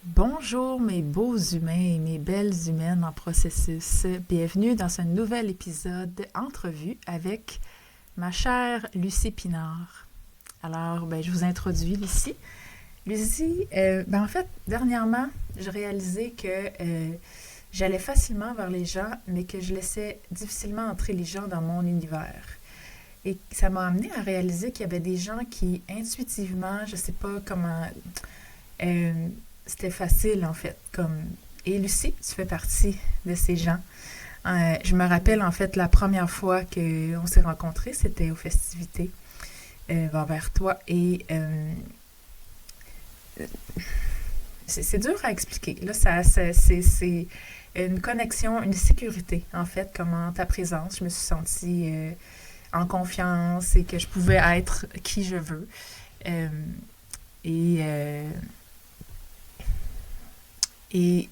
Bonjour mes beaux humains et mes belles humaines en processus. Bienvenue dans ce nouvel épisode d'entrevue avec ma chère Lucie Pinard. Alors, je vous introduis Lucie. Lucie, en fait, dernièrement, j'ai réalisé que j'allais facilement vers les gens, mais que je laissais difficilement entrer les gens dans mon univers. Et ça m'a amené à réaliser qu'il y avait des gens qui, intuitivement, je sais pas comment, euh, c'était facile en fait. Et Lucie, tu fais partie de ces gens. Je me rappelle en fait la première fois qu'on s'est rencontrés, c'était aux festivités vers toi. Et c'est dur à expliquer. Là, c'est une connexion, une sécurité en fait, comme en ta présence. Je me suis sentie en confiance et que je pouvais être qui je veux. Euh, et, euh, et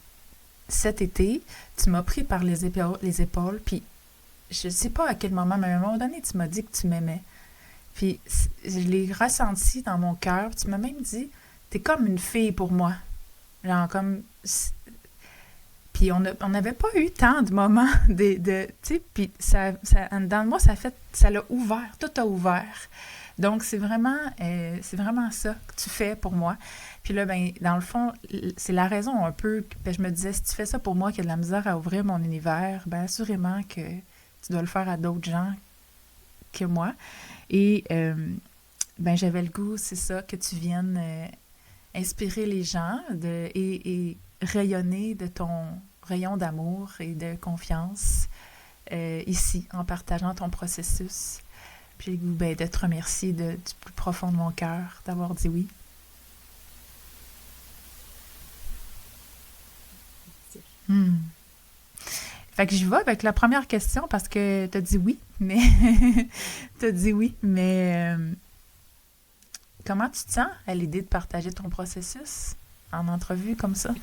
cet été, tu m'as pris par les épaules, puis je sais pas à quel moment, mais à un moment donné, tu m'as dit que tu m'aimais. Puis je l'ai ressenti dans mon cœur. Tu m'as même dit, t'es comme une fille pour moi. Genre comme... Puis on n'avait pas eu tant de moments tu sais, puis dans moi, ça l'a ouvert, tout a ouvert. Donc, c'est vraiment ça que tu fais pour moi. Puis là, dans le fond, c'est la raison un peu que je me disais, si tu fais ça pour moi, qui a de la misère à ouvrir mon univers, ben assurément que tu dois le faire à d'autres gens que moi. Et j'avais le goût, c'est ça, que tu viennes inspirer les gens et rayonner de ton rayon d'amour et de confiance ici, en partageant ton processus. Puis j'ai le goût de te remercier du plus profond de mon cœur d'avoir dit oui. Hmm. Fait que j'y vais avec la première question parce que t'as dit oui, mais t'as dit oui, mais comment tu te sens à l'idée de partager ton processus en entrevue comme ça?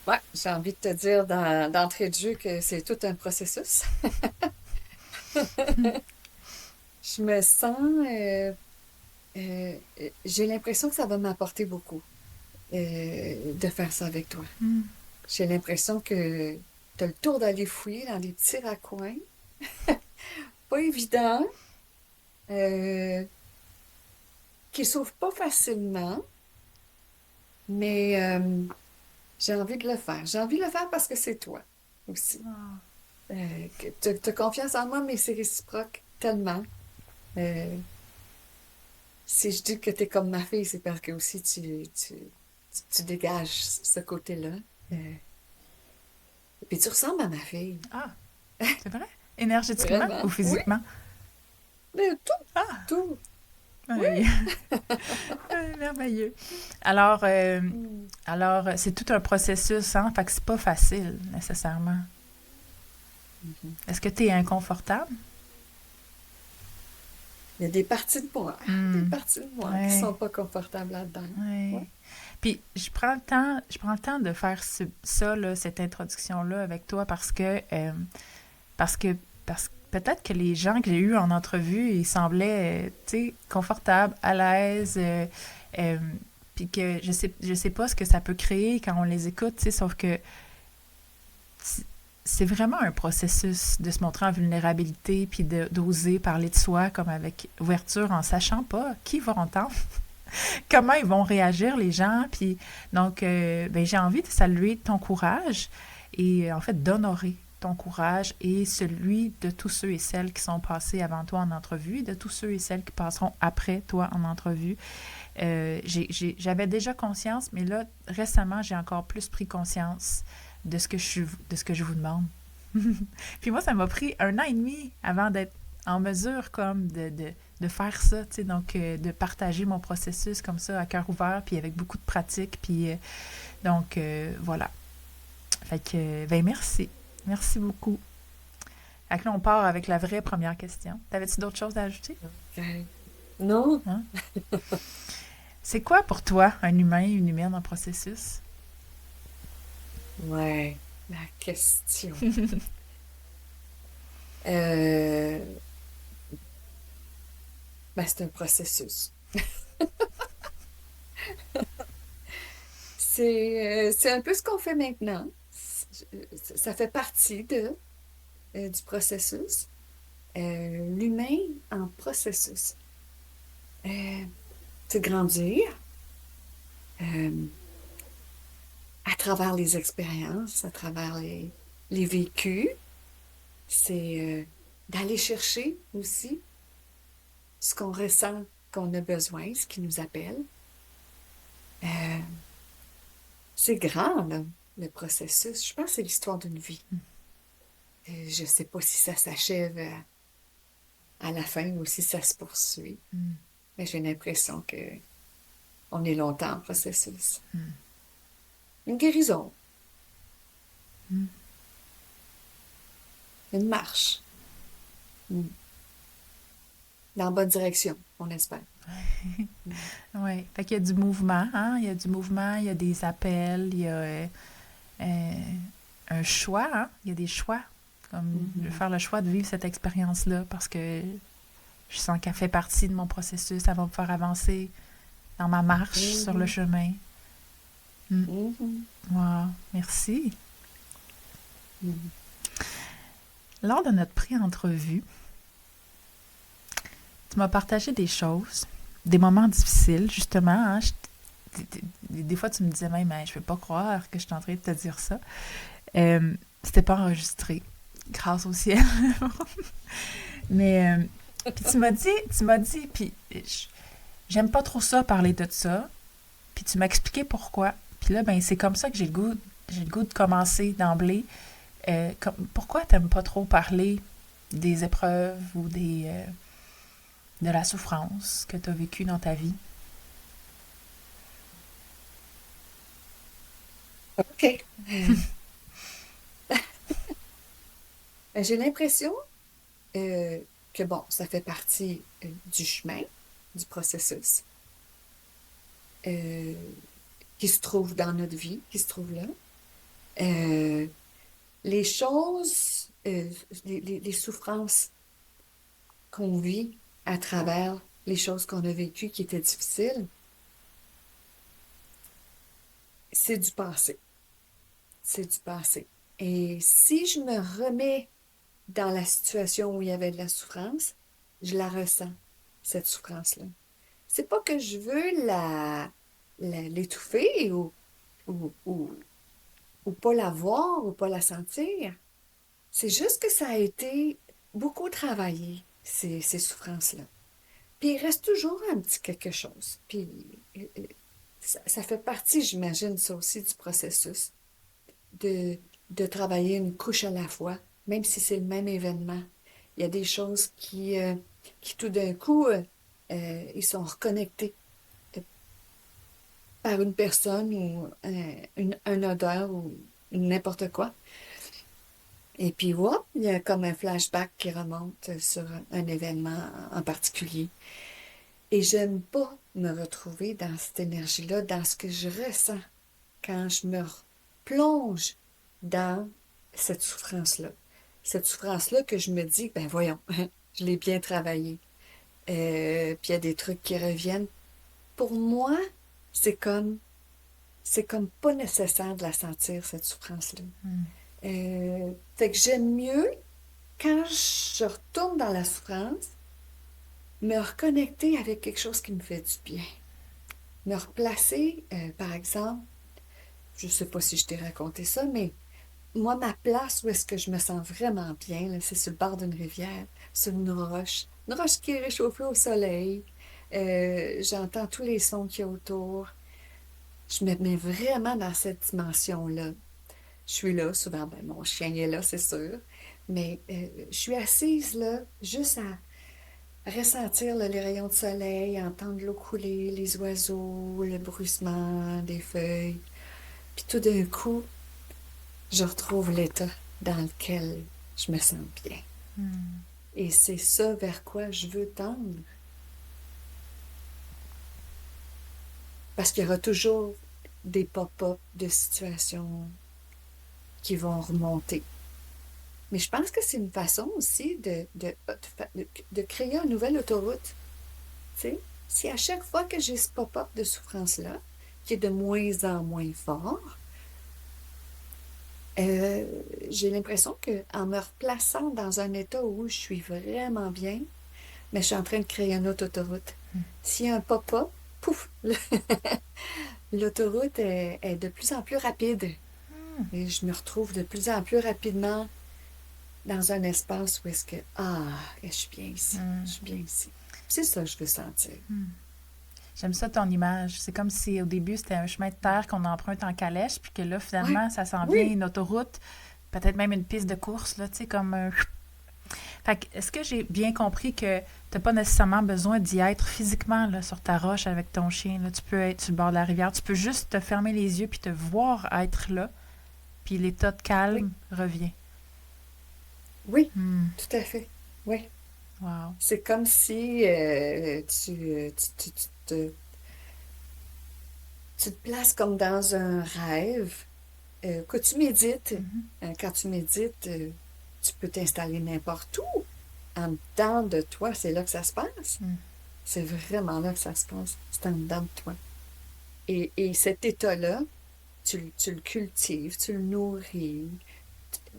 Ouais, j'ai envie de te dire d'entrée de jeu que c'est tout un processus. Je me sens, j'ai l'impression que ça va m'apporter beaucoup de faire ça avec toi. Hmm. J'ai l'impression que tu as le tour d'aller fouiller dans des petits raccoins, pas évident, euh, qui s'ouvrent pas facilement, mais j'ai envie de le faire. J'ai envie de le faire parce que c'est toi aussi. Ah. Tu as confiance en moi, mais c'est réciproque tellement. Euh, Si je dis que tu es comme ma fille, c'est parce que aussi tu dégages ce côté-là. Euh, et puis tu ressembles à ma fille. Ah, c'est vrai? Énergétiquement ou Vraiment? Oui. physiquement? Mais tout, Ah, tout. Oui. oui. Merveilleux. Alors, euh, Mm. alors, c'est tout un processus, hein? Fait que c'est pas facile, nécessairement. Mhm. Est-ce que tu es inconfortable? Il y a des parties de moi, des Hmm. parties de moi qui Ouais, sont pas confortables là-dedans. ouais. Ouais. Puis, je prends le temps de faire ça, là, cette introduction-là avec toi parce que, parce que peut-être que les gens que j'ai eus en entrevue, ils semblaient, tu sais, confortables, à l'aise, euh, puis que je sais pas ce que ça peut créer quand on les écoute, tu sais, sauf que c'est vraiment un processus de se montrer en vulnérabilité puis d'oser parler de soi comme avec ouverture en sachant pas qui va entendre, comment ils vont réagir les gens. Puis donc, j'ai envie de saluer ton courage et en fait d'honorer ton courage et celui de tous ceux et celles qui sont passés avant toi en entrevue, de tous ceux et celles qui passeront après toi en entrevue. J'avais déjà conscience, mais là, récemment, j'ai encore plus pris conscience de ce que je vous demande. Puis moi, ça m'a pris 1 an et demi avant d'être en mesure comme de faire ça, tu sais, donc de partager mon processus comme ça à cœur ouvert, puis avec beaucoup de pratique, puis donc voilà. Fait que, merci. Merci beaucoup. Fait que là, on part avec la vraie première question. T'avais-tu d'autres choses à ajouter? OK. Non? Hein? C'est quoi pour toi un humain, une humaine en processus? Ouais, la question. Euh, c'est un processus. C'est un peu ce qu'on fait maintenant. Ça fait partie du processus. L'humain en processus. Euh, c'est grandir euh, à travers les expériences, à travers les vécus. C'est d'aller chercher aussi ce qu'on ressent, qu'on a besoin, ce qui nous appelle. Euh, c'est grand, là, le processus. Je pense que c'est l'histoire d'une vie. Je ne sais pas si ça s'achève à la fin ou si ça se poursuit. Mm. Mais j'ai l'impression que on est longtemps en processus. Mm. Une guérison, Mm. une marche. Mm. Dans la bonne direction, on espère. Mm. Oui. Fait qu'il y a du mouvement, hein? Il y a du mouvement, il y a des appels, il y a euh, un choix, hein? Il y a des choix. Comme je vais Mhm. faire le choix de vivre cette expérience-là parce que je sens qu'elle fait partie de mon processus, elle va me faire avancer dans ma marche sur le Mhm. chemin. Mm. Mhm. Wow, merci. Mhm. Lors de notre pré-entrevue, tu m'as partagé des choses, des moments difficiles, justement. Hein, des fois, tu me disais même, hey, je ne peux pas croire que je suis en train de te dire ça. C'était pas enregistré, grâce au ciel. Mais, puis puis j'aime pas trop ça, parler de ça. Puis tu m'as expliqué pourquoi. Puis là, ben, c'est comme ça que j'ai le goût de commencer d'emblée. Pourquoi t'aimes pas trop parler des épreuves ou de la souffrance que tu as vécue dans ta vie? OK. J'ai l'impression euh, que, bon, ça fait partie du chemin, du processus euh, qui se trouve dans notre vie, qui se trouve là. Euh, les choses, les souffrances qu'on vit à travers les choses qu'on a vécues qui étaient difficiles, c'est du passé. C'est du passé. Et si je me remets dans la situation où il y avait de la souffrance, je la ressens, cette souffrance-là. C'est pas que je veux l'étouffer ou pas la voir ou pas la sentir. C'est juste que ça a été beaucoup travaillé, ces souffrances-là. Puis il reste toujours un petit quelque chose. Puis ça fait partie, j'imagine, ça aussi, du processus de, de travailler une couche à la fois, même si c'est le même événement. Il y a des choses qui tout d'un coup, ils sont reconnectés euh, par une personne ou un odeur ou n'importe quoi. Et puis, voilà, il y a comme un flashback qui remonte sur un événement en particulier. Et j'aime pas me retrouver dans cette énergie-là, dans ce que je ressens quand je me plonge dans cette souffrance-là. Cette souffrance-là que je me dis, ben voyons, je l'ai bien travaillé. Puis il y a des trucs qui reviennent. Pour moi, c'est comme, c'est comme pas nécessaire de la sentir, cette souffrance-là. Mm. Fait que j'aime mieux, quand je retourne dans la souffrance, me reconnecter avec quelque chose qui me fait du bien. Me replacer, par exemple, je ne sais pas si je t'ai raconté ça, mais moi, ma place où est-ce que je me sens vraiment bien, là, c'est sur le bord d'une rivière, sur une roche qui est réchauffée au soleil. J'entends tous les sons qu'il y a autour. Je me mets vraiment dans cette dimension-là. Je suis là, souvent, ben, mon chien est là, c'est sûr, mais je suis assise là, juste à ressentir là, les rayons de soleil, entendre l'eau couler, les oiseaux, le bruissement des feuilles. Puis tout d'un coup, je retrouve l'état dans lequel je me sens bien. Mm. Et c'est ça vers quoi je veux tendre. Parce qu'il y aura toujours des pop-up de situations qui vont remonter. Mais je pense que c'est une façon aussi de créer une nouvelle autoroute. Tu sais, si à chaque fois que j'ai ce pop-up de souffrance-là, qui est de moins en moins fort. Euh, j'ai l'impression qu'en me replaçant dans un état où je suis vraiment bien, mais je suis en train de créer une autre autoroute. S'il y a un pop-up, pouf, l'autoroute est de plus en plus rapide. Et je me retrouve de plus en plus rapidement dans un espace où est-ce que, je suis bien ici, je suis bien ici. C'est ça que je veux sentir. J'aime ça ton image. C'est comme si au début, c'était un chemin de terre qu'on emprunte en calèche, puis que là, Oui, finalement, ça s'en vient oui, une autoroute, peut-être même une piste de course, là, tu sais, comme un... Fait que, est-ce que j'ai bien compris que t'as pas nécessairement besoin d'y être physiquement, là, sur ta roche avec ton chien, là? Tu peux être sur le bord de la rivière, tu peux juste te fermer les yeux puis te voir être là, puis l'état de oui, calme revient. oui, Hmm. tout à fait. Oui. Wow. C'est comme si tu te places comme dans un rêve. Quand tu médites, quand tu médites, tu peux t'installer n'importe où. En dedans de toi, c'est là que ça se passe. Hmm. C'est vraiment là que ça se passe. C'est en dedans de toi. Et cet état-là, tu le cultives, tu le nourris.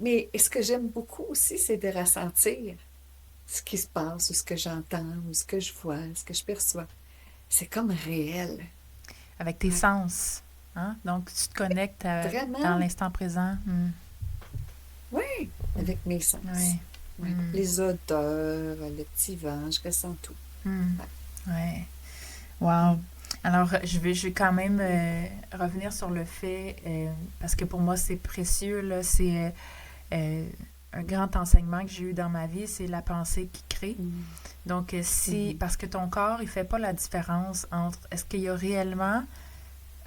Mais ce que j'aime beaucoup aussi, c'est de ressentir ce qui se passe, ou ce que j'entends, ou ce que je vois, ce que je perçois. C'est comme réel. Avec tes Ouais. sens, hein? Donc, tu te connectes dans Vraiment, l'instant présent. Hmm. oui, avec mes sens. Oui. Ouais. Hmm. Les odeurs, le petit vent, je ressens tout. Hmm. Ouais. Ouais. Wow. Mm. Alors, je vais quand même revenir sur le fait, parce que pour moi, c'est précieux, là, c'est euh, un grand enseignement que j'ai eu dans ma vie, c'est la pensée qui crée. Mm. Donc, si, Mhm. parce que ton corps, il fait pas la différence entre est-ce qu'il y a réellement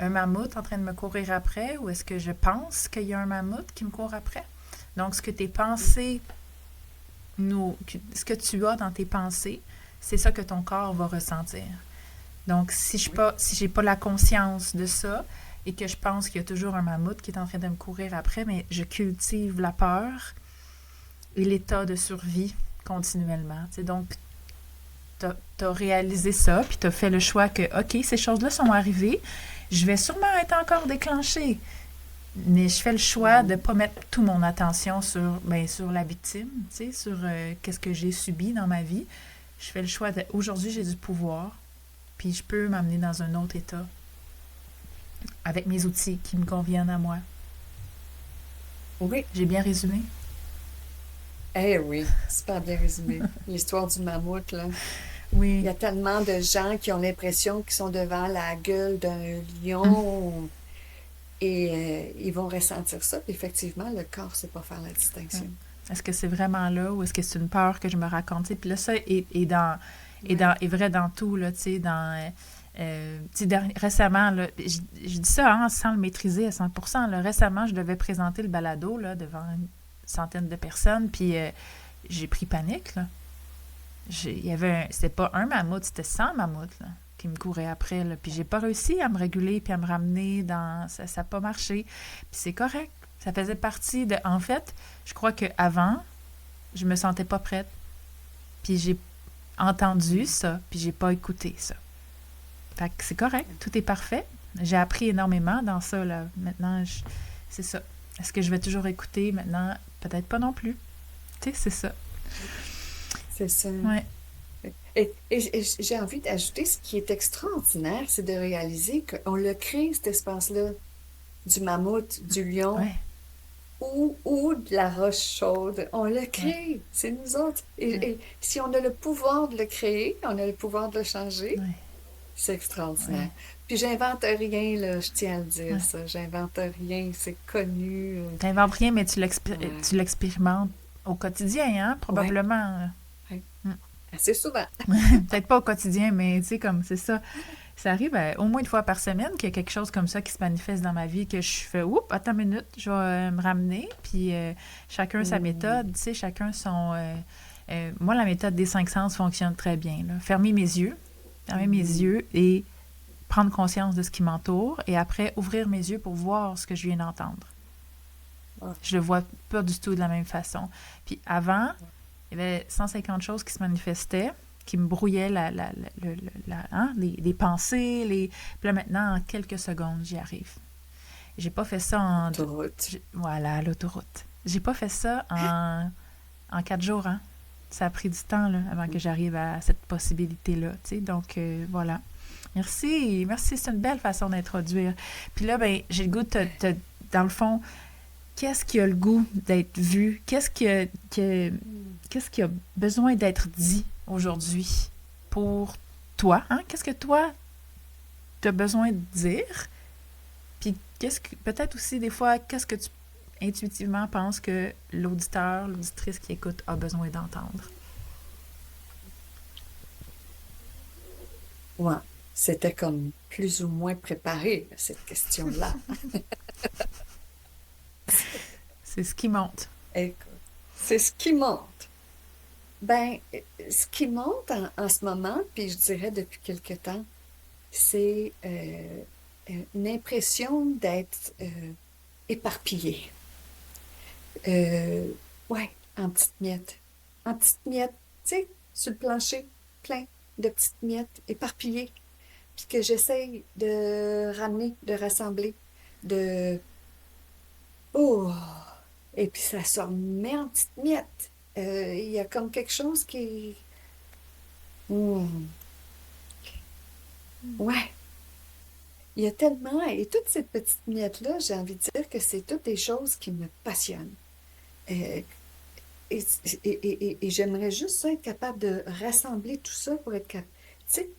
un mammouth en train de me courir après ou est-ce que je pense qu'il y a un mammouth qui me court après? Donc, ce que tes pensées, ce que tu as dans tes pensées, c'est ça que ton corps va ressentir. Donc, Oui, si j'ai pas la conscience de ça et que je pense qu'il y a toujours un mammouth qui est en train de me courir après, mais je cultive la peur et l'état de survie continuellement. Tu sais, donc, t'as réalisé ça, puis t'as fait le choix que, OK, ces choses-là sont arrivées, je vais sûrement être encore déclenchée. Mais je fais le choix de ne mhm. pas mettre toute mon attention sur la victime, tu sais, sur qu'est-ce que j'ai subi dans ma vie. Je fais le choix de, aujourd'hui, j'ai du pouvoir, puis je peux m'amener dans un autre état avec mes outils qui me conviennent à moi. Oui, J'ai bien résumé? eh oui, super bien résumé. L'histoire du mammouth, là. Il Oui. y a tellement de gens qui ont l'impression qu'ils sont devant la gueule d'un lion et ils vont ressentir ça. Puis effectivement, le corps ne sait pas faire la Ouais. distinction. Est-ce que c'est vraiment là ou est-ce que c'est une peur que je me raconte? Tu sais, puis là, ça Ouais. est vrai dans tout, là, tu sais, tu sais, récemment, là, je dis ça hein, sans le maîtriser à 100%. Là, récemment, je devais présenter le balado là, devant une centaine de personnes, puis j'ai pris panique. Là. Il y avait c'était pas un mammouth, c'était 100 mammouths là, qui me couraient après. Là, puis j'ai pas réussi à me réguler puis à me ramener dans... Ça n'a pas marché. Puis c'est correct. Ça faisait partie de... En fait, je crois qu'avant, je me sentais pas prête. Puis j'ai entendu ça, puis j'ai pas écouté ça. Fait que c'est correct, tout est parfait. J'ai appris énormément dans ça, là. Maintenant, c'est ça. Est-ce que je vais toujours écouter maintenant? Peut-être pas non plus. Tu sais, c'est ça. C'est ça. Ouais, Et j'ai envie d'ajouter ce qui est extraordinaire, c'est de réaliser qu'on le crée, cet espace-là, du mammouth, du lion ouais, ou de la roche chaude. On le ouais, crée, c'est nous autres. ouais, Et si on a le pouvoir de le créer, on a le pouvoir de le changer, ouais, c'est extraordinaire. ouais, Puis j'invente rien, là, je tiens à le dire, ouais. ça. J'invente rien, c'est connu. T'inventes rien, mais Ouais, tu l'expérimentes au quotidien, hein, ouais, probablement. ouais. Mm. Assez souvent. Peut-être pas au quotidien, mais tu sais, comme c'est ça. Ça arrive au moins une fois par semaine qu'il y a quelque chose comme ça qui se manifeste dans ma vie, que je fais, oups, attends une minute, je vais me ramener. Puis chacun sa Hmm. méthode, tu sais, chacun son. Moi, la méthode des 5 sens fonctionne très bien. Là. Fermer mes Hmm. yeux et prendre conscience de ce qui m'entoure, et après ouvrir mes yeux pour voir ce que je viens d'entendre. Ah, Je le vois pas du tout de la même façon. Puis avant, il y avait 150 choses qui se manifestaient. qui me brouillait les pensées. Puis là, maintenant, en quelques secondes, j'y arrive. J'ai pas fait ça en... Autoroute. Voilà, l'autoroute. J'ai pas fait ça en 4 jours, hein. Ça a pris du temps, là, avant que j'arrive à cette possibilité-là, tu sais. Donc, voilà. Merci, merci, c'est une belle façon d'introduire. Puis là, ben, j'ai le goût dans le fond, qu'est-ce qui a le goût d'être vu? Qu'est-ce qui a besoin d'être dit aujourd'hui pour toi? Hein? Qu'est-ce que toi, tu as besoin de dire? Puis peut-être aussi, des fois, qu'est-ce que tu intuitivement penses que l'auditeur, l'auditrice qui écoute a besoin d'entendre? Ouais. C'était comme plus ou moins préparé, cette question-là. C'est ce qui monte. Écoute, c'est ce qui monte. Ben, ce qui monte en ce moment, puis je dirais depuis quelque temps, c'est une impression d'être éparpillé. Ouais, en petites miettes. En petites miettes, tu sais, sur le plancher, plein de petites miettes éparpillées, puis que j'essaye de ramener, de rassembler, de... Oh! Et puis ça se remet en petites miettes. Il y a comme quelque chose qui... Hmm, ouais, il y a tellement... Et toutes ces petites miettes-là, j'ai envie de dire que c'est toutes des choses qui me passionnent. Euh, et j'aimerais juste ça, être capable de rassembler tout ça pour être capable... Tu sais,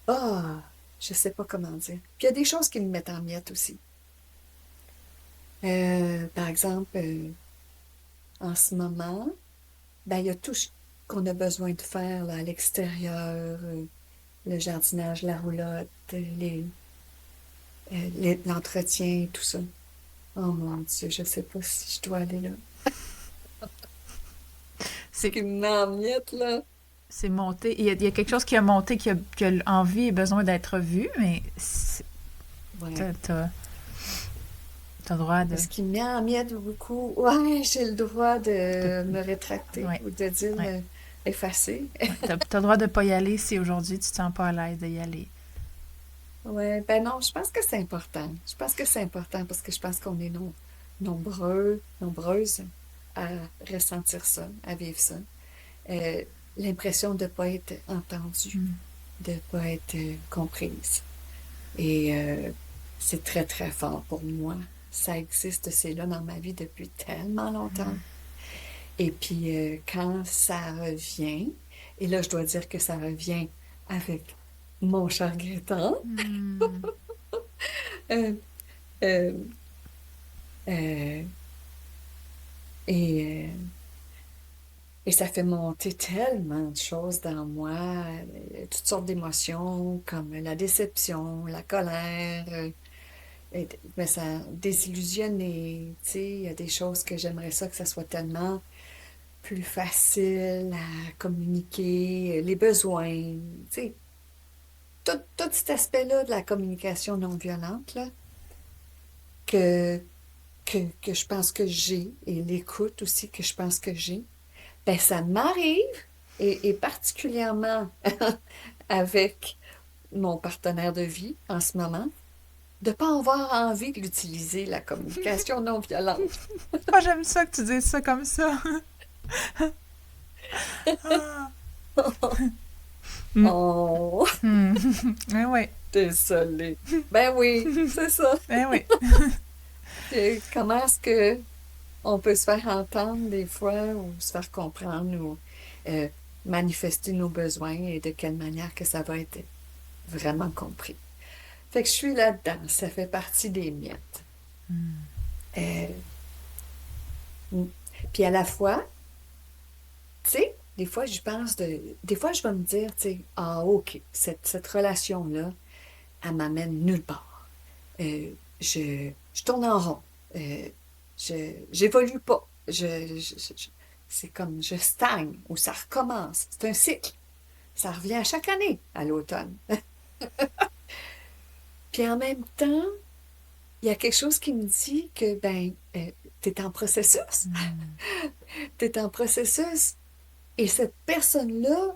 ah, je sais pas comment dire. Puis il y a des choses qui me mettent en miettes aussi. Par exemple, en ce moment, ben, il y a tout qu'on a besoin de faire là, à l'extérieur, le jardinage, la roulotte, l'entretien, tout ça. Oh mon Dieu, je sais pas si je dois aller là. Ce C'est qui me met en miettes, là. c'est monté. Il y a quelque chose qui a monté, qui a envie et besoin d'être vu, mais Ouais. t'as le droit de... Ce qui me met en miettes beaucoup, ouais, j'ai le droit de de me rétracter ouais, ou de dire ouais, effacer. ouais. T'as le droit de pas y aller si aujourd'hui tu te sens pas à l'aise d'y aller. Ouais, ben non, je pense que c'est important. Je pense que c'est important parce que je pense qu'on est nombreux, nombreuses à ressentir ça, à vivre ça. Euh, L'impression de ne pas être entendue, Mm. de ne pas être comprise. Et c'est très, très fort pour moi. Ça existe, c'est là dans ma vie depuis tellement longtemps. Et puis, quand ça revient, et là, je dois dire que ça revient avec mon cher Gaétan, Mm. euh, euh, euh, et, euh, et ça fait monter tellement de choses dans moi, toutes sortes d'émotions, comme la déception, la colère, mais ça désillusionné, tu sais, il y a des choses que j'aimerais ça que ça soit tellement plus facile à communiquer, les besoins, tu sais, tout cet aspect-là de la communication non violente, là, que, que je pense que j'ai, et l'écoute aussi que je pense que j'ai, ben ça m'arrive, et particulièrement avec mon partenaire de vie en ce moment, de ne pas avoir envie de l'utiliser, la communication non violente. Ah, j'aime ça que tu dises ça comme ça. Ah. Mm. Oh, Mm. Eh oui, désolée. Ben oui, c'est ça. eh oui. Et comment est-ce que on peut se faire entendre des fois ou se faire comprendre ou euh, manifester nos besoins et de quelle manière que ça va être vraiment compris. Fait que je suis là-dedans, ça fait partie des miettes. Mm. Euh, mm. Puis à la fois, tu sais, des fois je vais me dire, tu sais, ah ok, cette relation-là, elle m'amène nulle part. Je tourne en rond. J'évolue pas. C'est comme je stagne ou ça recommence. C'est un cycle. Ça revient à chaque année à l'automne. Puis en même temps, il y a quelque chose qui me dit que ben, tu es en processus. Mm. Tu es en processus. Et cette personne-là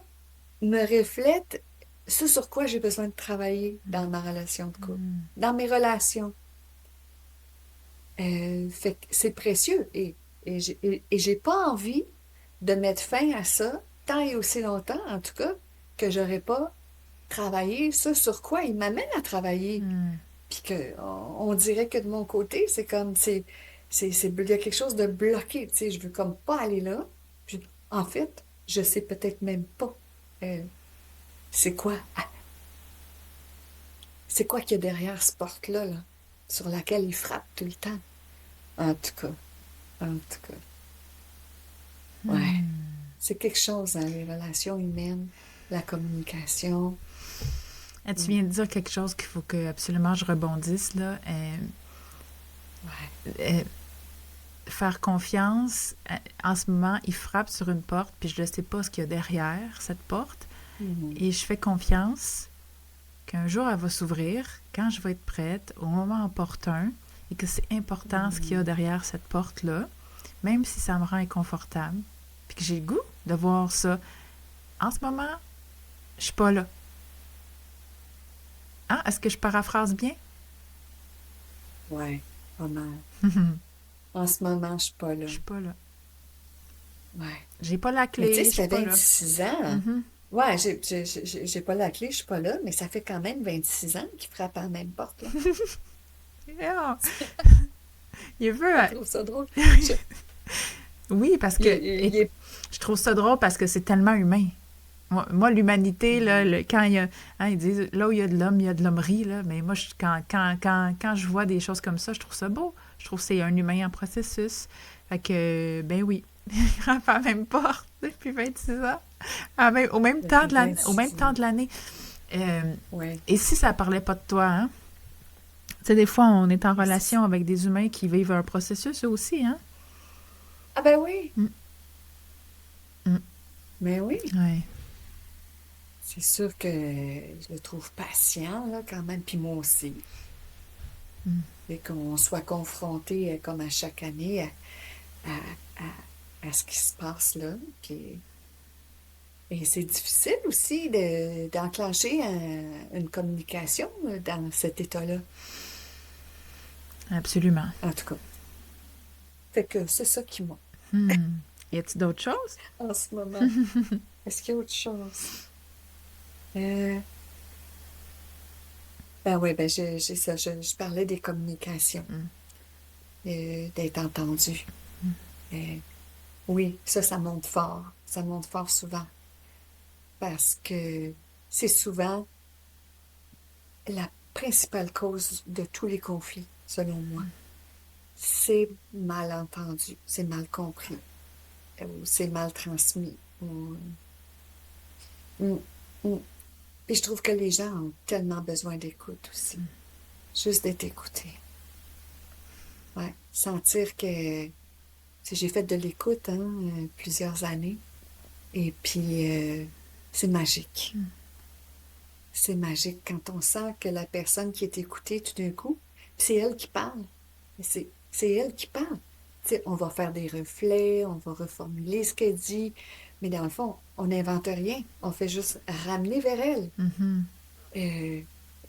me reflète ce sur quoi j'ai besoin de travailler dans ma relation de couple, dans mes relations. Fait que c'est précieux et j'ai pas envie de mettre fin à ça tant et aussi longtemps, en tout cas, que j'aurais pas travaillé ce sur quoi il m'amène à travailler. Hmm. Puis que on dirait que de mon côté, c'est comme il y a quelque chose de bloqué, tu sais, je veux comme pas aller là. Puis, en fait, je sais peut-être même pas euh, c'est quoi c'est quoi qu'il y a derrière cette porte-là, là, sur laquelle il frappe tout le temps. En tout cas, en tout cas, ouais. C'est quelque chose dans les relations humaines, la communication. Ah, tu Mm. viens de dire quelque chose qu'il faut que absolument je rebondisse, là. Ouais. Euh, faire confiance, en ce moment, il frappe sur une porte, puis je ne sais pas ce qu'il y a derrière cette porte, Mhm. et je fais confiance qu'un jour elle va s'ouvrir, quand je vais être prête, au moment opportun, et que c'est important ce qu'il y a Mhm. derrière cette porte-là, même si ça me rend inconfortable, puis que j'ai le goût de voir ça. En ce moment, je suis pas là. Hein? Est-ce que je paraphrase bien? Ouais, pas mal. Je En ce moment, je suis pas là. suis pas là. Ouais. J'ai pas la Mais tu sais, clé, je ça suis fait pas là. 26 ans. Mhm. Ouais, j'ai pas la clé, je suis pas là, mais ça fait quand même 26 ans qu'il frappe à la même porte, là. Yeah. Il veut. Je trouve ça drôle. Je- Oui, parce que il est... je trouve ça drôle parce que c'est tellement humain. Moi, l'humanité, là, Mhm. quand il y a, hein, ils disent là où il y a de l'homme, il y a de l'hommerie, là. Mais moi, quand je vois des choses comme ça, je trouve ça beau. Je trouve que c'est un humain en processus. Fait que, ben oui, il frappe à la même porte depuis 26 ans. Ça fait Au même 26 temps ans. de l'année. Euh, Ouais. et si ça parlait pas de toi, hein? Tu sais, des fois, on est en C'est- relation avec des humains qui vivent un processus eux aussi, hein? Ah ben oui, Mm, mm, mais oui. ouais. C'est sûr que je le trouve patient, là, quand même, puis moi aussi. Mm. Et qu'on soit confronté, comme à chaque année, à, à ce qui se passe là. Puis, et c'est difficile aussi d'enclencher une communication dans cet état-là. Absolument. En tout cas, fait que c'est ça qui m'a Hmm. Y a-t-il d'autres choses? en ce moment. Est-ce qu'il y a autre chose? Euh, ben oui, ben j'ai ça. Je parlais des communications, Mm. d'être entendu. Euh, oui, ça monte fort. Ça monte fort souvent. Parce que c'est souvent la principale cause de tous les conflits, selon moi. C'est mal entendu, c'est mal compris, ou c'est mal transmis. Mm, mm. Puis je trouve que les gens ont tellement besoin d'écoute aussi. Juste d'être écoutés. Ouais. Sentir que j'ai fait de l'écoute hein, plusieurs années. Et puis c'est magique. C'est magique quand on sent que la personne qui est écoutée tout d'un coup, c'est elle qui parle. C'est elle qui parle. Tu sais, on va faire des reflets, on va reformuler ce qu'elle dit, mais dans le fond, on n'invente rien. On fait juste ramener vers elle, Mhm. euh,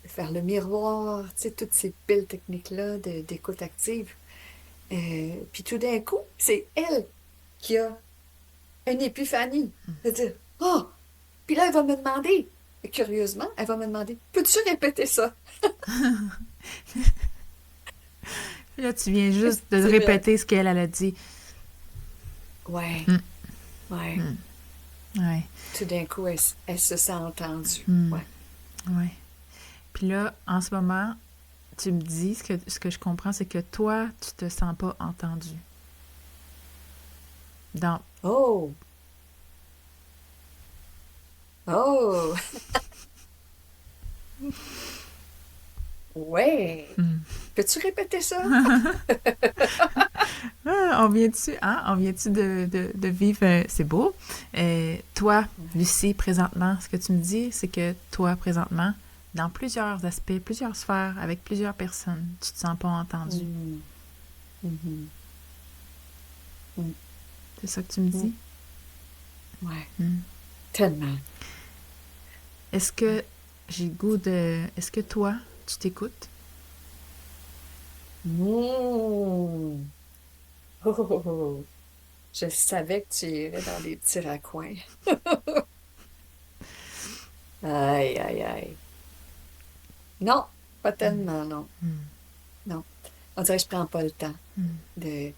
faire le miroir, tu sais, toutes ces belles techniques-là d'écoute active. Puis tout d'un coup, c'est elle qui a une épiphanie. C'est-à-dire, oh! Puis là, elle va me demander, et curieusement, elle va me demander, peux-tu répéter ça? Là, tu viens juste de C'est vrai. répéter ce qu'elle elle a dit. Ouais, Mm. ouais. Mm. Ouais. Tout d'un coup, elle se sent entendue. Mm. Ouais. Ouais. Puis là, en ce moment, tu me dis, ce que je comprends, c'est que toi, tu te sens pas entendu. Dans... Oh! Oh! Ouais! Mm. Peux-tu répéter ça? Ah, on vient-tu de vivre, c'est beau. Toi, Ouais. Lucie, présentement, ce que tu me dis, c'est que toi, présentement, dans plusieurs aspects, plusieurs sphères, avec plusieurs personnes, tu te sens pas entendu. Mhm, mhm, C'est ça que tu me mhm. dis? Ouais. Mm. Tellement. Est-ce que j'ai le goût de... Est-ce que toi, tu t'écoutes? Mmh. Oh, oh, oh, oh. Je savais que tu irais dans les petits raccoins. Aïe, aïe, aïe. Non, pas tellement, non. Hmm, Non. On dirait que je prends pas le temps hmm, de, tu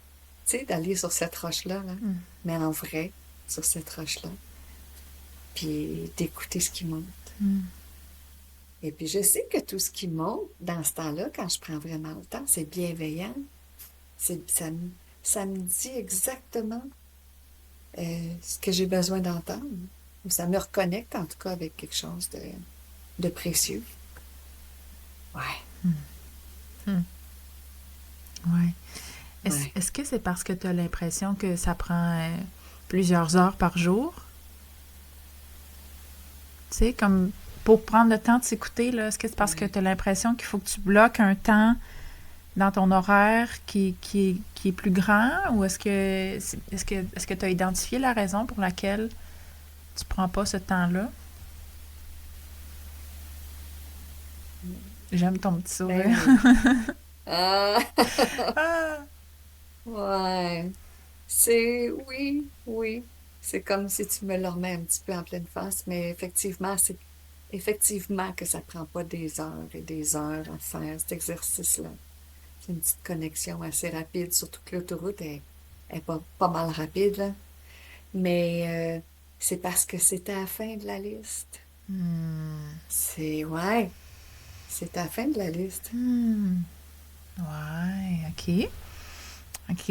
sais, d'aller sur cette roche-là, là, hmm, mais en vrai, sur cette roche-là, puis d'écouter ce qui monte. hmm, Et puis je sais que tout ce qui monte dans ce temps-là, quand je prends vraiment le temps, c'est bienveillant. Ça me dit exactement ce que j'ai besoin d'entendre. Ça me reconnecte en tout cas avec quelque chose de précieux. Ouais, hmm. Ouais. ouais. Est-ce que c'est parce que tu as l'impression que ça prend plusieurs heures par jour? Tu sais, comme pour prendre le temps de s'écouter, là, est-ce que c'est parce que Ouais. tu as l'impression qu'il faut que tu bloques un temps dans ton horaire qui est plus grand ou est-ce que tu as identifié la raison pour laquelle tu prends pas ce temps-là? J'aime ton petit Ben sourire. oui. Ah, Ah! ouais. Oui, oui. C'est comme si tu me le remets un petit peu en pleine face, mais effectivement, c'est effectivement que ça prend pas des heures et des heures à faire cet exercice-là. C'est une petite connexion assez rapide, surtout que l'autoroute est pas mal rapide, là. Mais c'est parce que c'était à la fin de la liste. Hmm. Ouais, c'est à la fin de la liste. Hmm. Ouais, ok. Ok,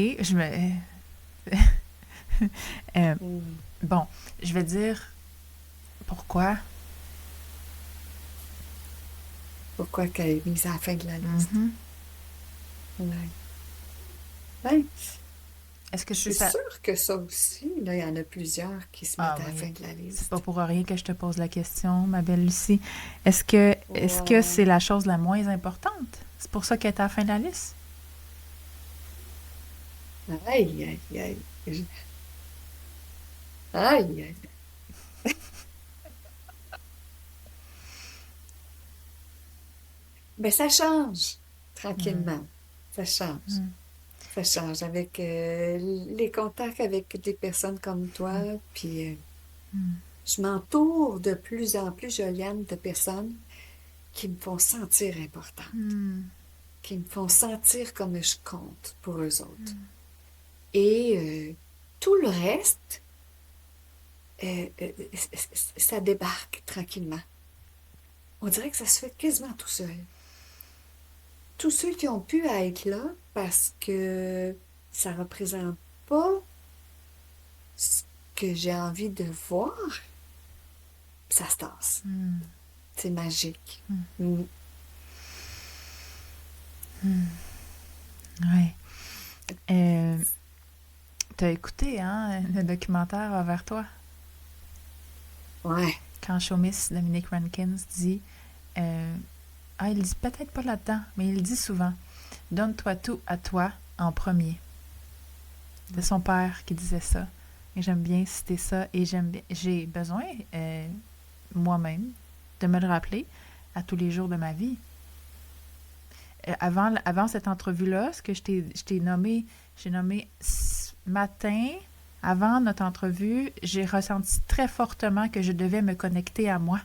euh, Hmm. bon, je vais dire pourquoi. Pourquoi qu'elle est mise à la fin de la liste? Mhm. Ouais. Ouais, Est-ce que c'est c'est ça? sûr que ça aussi, là, il y en a plusieurs qui se Ah mettent à la oui, fin de la c'est pas liste. pour rien que je te pose la question, ma belle Lucie. Est-ce que Ouais. c'est la chose la moins importante? C'est pour ça qu'elle est à la fin de la liste? Aïe, aïe, aïe. Aïe, aïe. Mais ça change, Hmm. tranquillement. Ça change. Hmm. Ça change avec les contacts avec des personnes comme toi. Puis Hmm. je m'entoure de plus en plus, Joliane, de personnes qui me font sentir importante, Hmm. qui me font sentir comme je compte pour eux autres. Et tout le reste, ça débarque tranquillement. On dirait que ça se fait quasiment tout seul. Tous ceux qui ont pu être là parce que ça représente pas ce que j'ai envie de voir, ça se tasse. Hmm. C'est magique. Hmm. Mm. Ouais. Euh, T'as écouté, hein, le documentaire Envers toi? Ouais. Quand Showmiss Dominique Rankins dit ah, il dit peut-être pas là-dedans, mais il dit souvent donne-toi tout à toi en premier. C'est son père qui disait ça. Et j'aime bien citer ça et j'ai besoin moi-même de me le rappeler à tous les jours de ma vie. Avant cette entrevue-là, ce que je t'ai nommé, j'ai nommé matin, avant notre entrevue, j'ai ressenti très fortement que je devais me connecter à moi.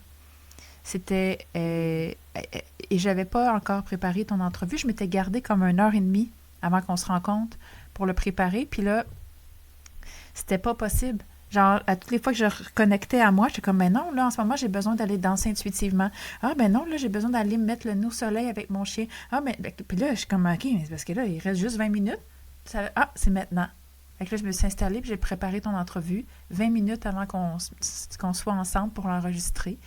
C'était. Et j'avais pas encore préparé ton entrevue. Je m'étais gardée comme 1 heure et demie avant qu'on se rencontre pour le préparer. Puis là, c'était pas possible. Genre, à toutes les fois que je reconnectais à moi, j'étais comme, ben non, là, en ce moment, j'ai besoin d'aller danser intuitivement. Ah, ben non, là, j'ai besoin d'aller me mettre le nez au soleil avec mon chien. Ah, ben, puis là, je suis comme, OK, mais c'est parce que là, il reste juste 20 minutes. C'est maintenant. Fait que là, je me suis installée, puis j'ai préparé ton entrevue 20 minutes avant qu'on soit ensemble pour l'enregistrer.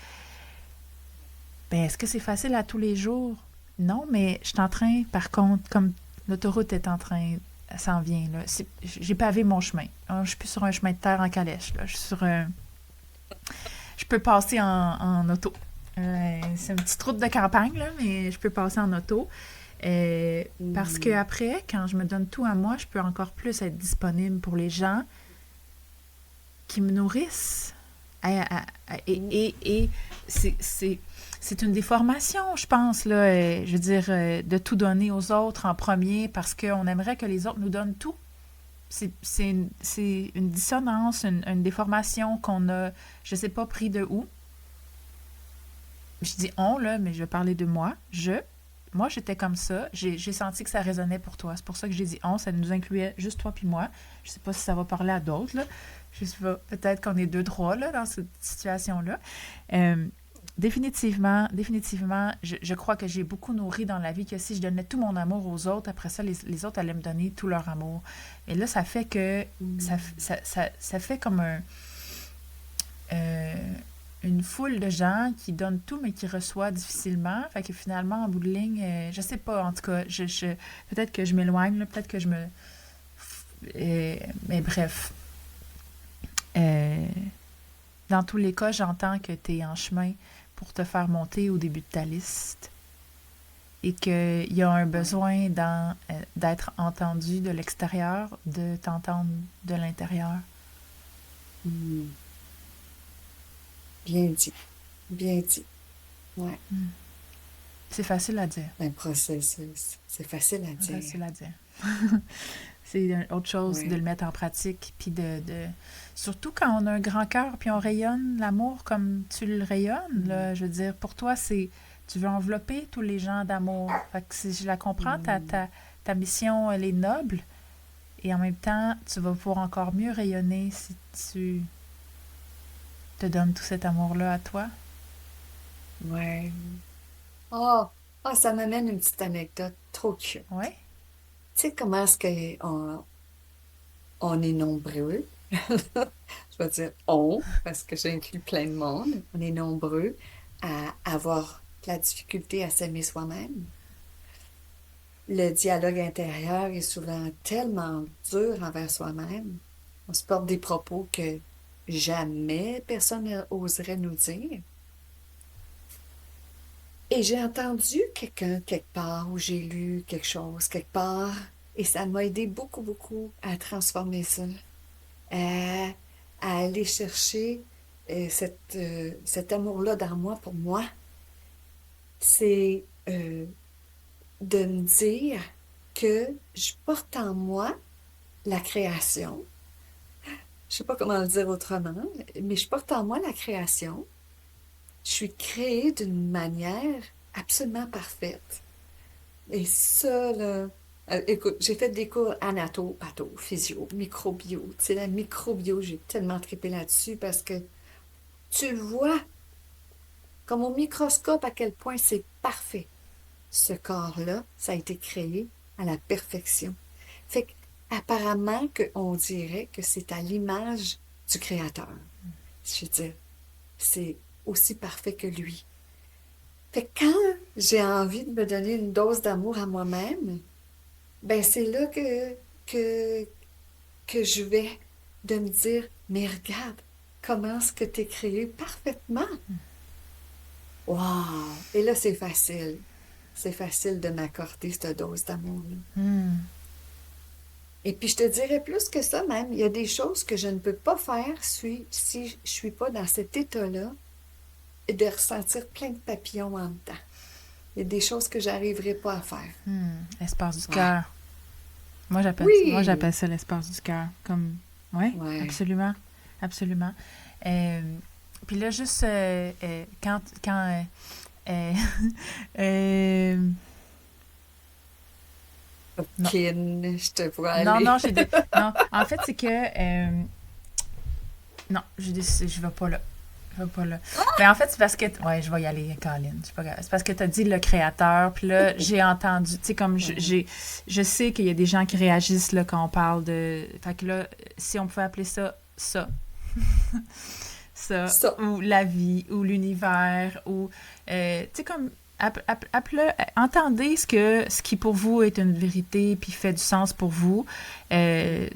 Ben, est-ce que c'est facile à tous les jours? Non, mais je suis en train, par contre, comme l'autoroute est en train, elle s'en vient, là. J'ai pavé mon chemin. Je suis plus sur un chemin de terre en calèche, là. Je suis sur un. Je peux passer en auto. C'est une petite route de campagne, là, mais je peux passer en auto. Parce que Mm. après, quand je me donne tout à moi, je peux encore plus être disponible pour les gens qui me nourrissent Mm. Et c'est une déformation, je pense, là, je veux dire, de tout donner aux autres en premier parce qu'on aimerait que les autres nous donnent tout. C'est une dissonance, une déformation qu'on a, je sais pas, pris de où. Je dis on, là, mais je vais parler de moi. Moi, j'étais comme ça. J'ai senti que ça résonnait pour toi. C'est pour ça que j'ai dit on. Ça nous incluait juste toi puis moi. Je sais pas si ça va parler à d'autres, là. Je sais pas. Peut-être qu'on est deux, trois, là, dans cette situation-là. Euh, définitivement, je crois que j'ai beaucoup nourri dans la vie que si je donnais tout mon amour aux autres, après ça, les autres allaient me donner tout leur amour. Et là, ça fait que Mm. ça fait comme euh, une foule de gens qui donnent tout, mais qui reçoivent difficilement. Fait que finalement, en bout de ligne, je sais pas, en tout cas, peut-être que je m'éloigne, là, peut-être que je me... mais bref, euh, dans tous les cas, j'entends que tu es en chemin pour te faire monter au début de ta liste et qu'il y a un Ouais. besoin d'être entendu de l'extérieur, de t'entendre de l'intérieur. Mm. Bien dit. Bien dit. Ouais. Hmm. C'est facile à dire. Un processus. C'est facile à C'est dire. facile à dire. C'est autre chose de le Oui. mettre en pratique, puis surtout quand on a un grand cœur, puis on rayonne l'amour comme tu le rayonnes, Mm. là, je veux dire, pour toi, tu veux envelopper tous les gens d'amour. Fait que si je la comprends, Mm. ta mission, elle est noble, et en même temps, tu vas pouvoir encore mieux rayonner si tu te donnes tout cet amour-là à toi. Ouais. Oh, oh, ça m'amène une petite anecdote trop cute. Oui? Tu sais comment est-ce on est nombreux? Je vais dire on, parce que j'inclus plein de monde. On est nombreux à avoir de la difficulté à s'aimer soi-même. Le dialogue intérieur est souvent tellement dur envers soi-même. On se porte des propos que jamais personne n'oserait nous dire. Et j'ai entendu quelqu'un quelque part, ou j'ai lu quelque chose quelque part, et ça m'a aidé beaucoup, beaucoup à transformer ça, à, à aller chercher cet amour-là dans moi pour moi. C'est de me dire que je porte en moi la création. Je sais pas comment le dire autrement, mais je porte en moi la création. Je suis créée d'une manière absolument parfaite. Et ça, là, écoute, j'ai fait des cours anato, pato, physio, microbio. Tu sais, la microbio, j'ai tellement trippé là-dessus parce que tu le vois comme au microscope à quel point c'est parfait. Ce corps-là, ça a été créé à la perfection. Fait qu'apparemment qu'on dirait que c'est à l'image du Créateur. Je veux dire, c'est aussi parfait que lui. Fait que quand j'ai envie de me donner une dose d'amour à moi-même, ben c'est là que, que je vais de me dire, mais regarde, comment est-ce que tu es créé parfaitement? Wow! Et là, c'est facile. C'est facile de m'accorder cette dose d'amour-là. Hmm. Et puis, je te dirais plus que ça même, il y a des choses que je ne peux pas faire si je suis pas dans cet état-là et de ressentir plein de papillons en dedans. Il y a des choses que j'arriverai pas à faire. Hmm. L'espace du Ouais. cœur. Moi, Oui! j'appelle ça l'espace du cœur. Comme, ouais, Ouais. absolument, absolument. Euh, Puis là, juste euh, euh, non, Kin, je te vois non, non, aller. non. En fait, c'est que non, je vais pas là. Je vais pas là. Mais en fait, c'est parce que ouais, je vais y aller, Colin. C'est parce que t'as dit le créateur, puis là, j'ai entendu, tu sais, comme Ouais. je sais qu'il y a des gens qui réagissent là quand on parle de, fait que là, si on pouvait appeler ça, Ça. ou la vie, ou l'univers, ou, tu sais, comme, entendez ce qui pour vous est une vérité, puis fait du sens pour vous, euh,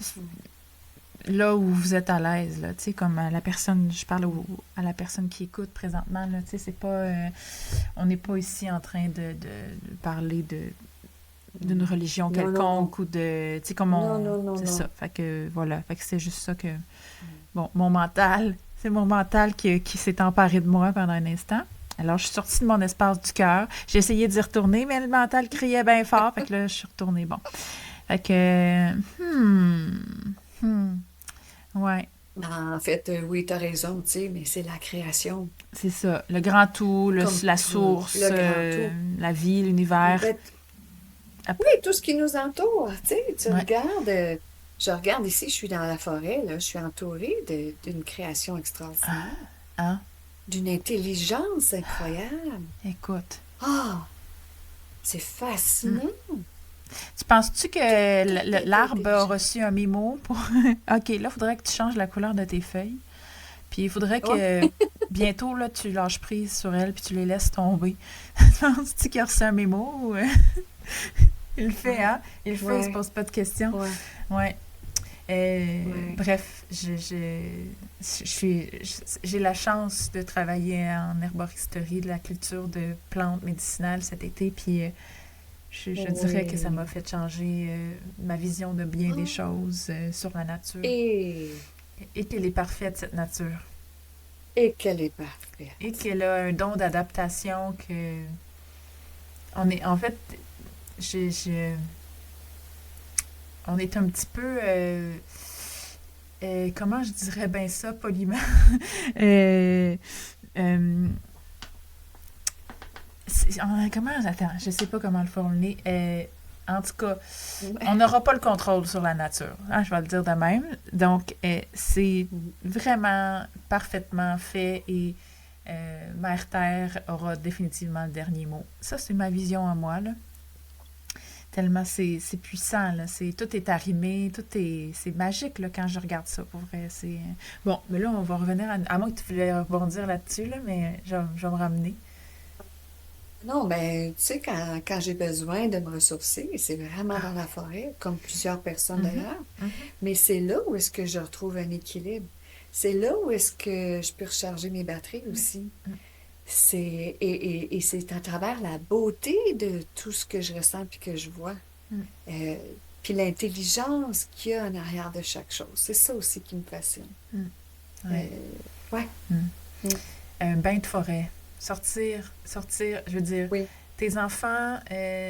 là où vous êtes à l'aise, là, tu sais, comme la personne, je parle à la personne qui écoute présentement, là, tu sais, c'est pas, on n'est pas ici en train de parler d'une religion Non, non, non. quelconque ou de, tu sais, comme Non, non, non, c'est non. ça, fait que, voilà, fait que c'est juste ça que, bon, mon mental C'est mon mental qui s'est emparé de moi pendant un instant. Alors, je suis sortie de mon espace du cœur. J'ai essayé d'y retourner, mais le mental criait bien fort. Fait que là, je suis retournée. Bon. Fait que... Ouais, En fait, oui, tu as raison, tu sais, mais c'est la création, c'est ça. Le grand tout, comme la tout, source, le grand tout. la vie, l'univers. Ben, Hop. oui, tout ce qui nous entoure, tu sais, tu Ouais. regardes, je regarde ici, je suis dans la forêt, là, je suis entourée d'une création extraordinaire, Hein? d'une intelligence incroyable. Écoute. Ah, c'est Hmm. fascinant. Tu penses-tu que Tout est l'arbre a intelligent. reçu un mémo pour... OK, là, il faudrait que tu changes la couleur de tes feuilles. Puis il faudrait Ouais, que bientôt, là, tu lâches prise sur elles puis tu les laisses tomber. Penses-tu qu'il a reçu un mémo ou... Il le fait, ouais, hein? Il le fait, il se ouais, pose pas de questions. ouais, Ouais. ouais. Bref, j'ai la chance de travailler en herboristerie, de la culture de plantes médicinales cet été, puis je dirais que ça m'a Oui. fait changer ma vision de bien des Ah, choses sur la nature. et, Et qu'elle est parfaite, cette nature. et qu'elle est Et parfaite. qu'elle a un don d'adaptation que... On est, en fait, j'ai, j'ai- on est un petit peu... comment je dirais bien ça poliment? Euh, euh, comment... Attends, je sais pas comment le formuler. En tout cas, on Ouais. n'aura pas le contrôle sur la nature, hein, je vais le dire de même. Donc, c'est vraiment parfaitement fait et Mère Terre aura définitivement le dernier mot. Ça, c'est ma vision à moi, là. Tellement c'est puissant, là. Tout est arrimé, c'est magique, là, quand je regarde ça, pour vrai. Bon, mais là, on va revenir à moins que tu voulais rebondir là-dessus, là, mais je vais me ramener. Non, ben, tu sais, quand j'ai besoin de me ressourcer, c'est vraiment dans la forêt, comme plusieurs personnes Mhm, d'ailleurs, mhm, mais c'est là où est-ce que je retrouve un équilibre. C'est là où est-ce que je peux recharger mes batteries aussi. Et c'est à travers la beauté de tout ce que je ressens puis que je vois. mhm, Euh, Puis l'intelligence qu'il y a en arrière de chaque chose. C'est ça aussi qui me fascine. mhm. Ouais. Euh, ouais. Mhm. Mm. Un bain de forêt. Sortir, je veux dire, Oui. tes enfants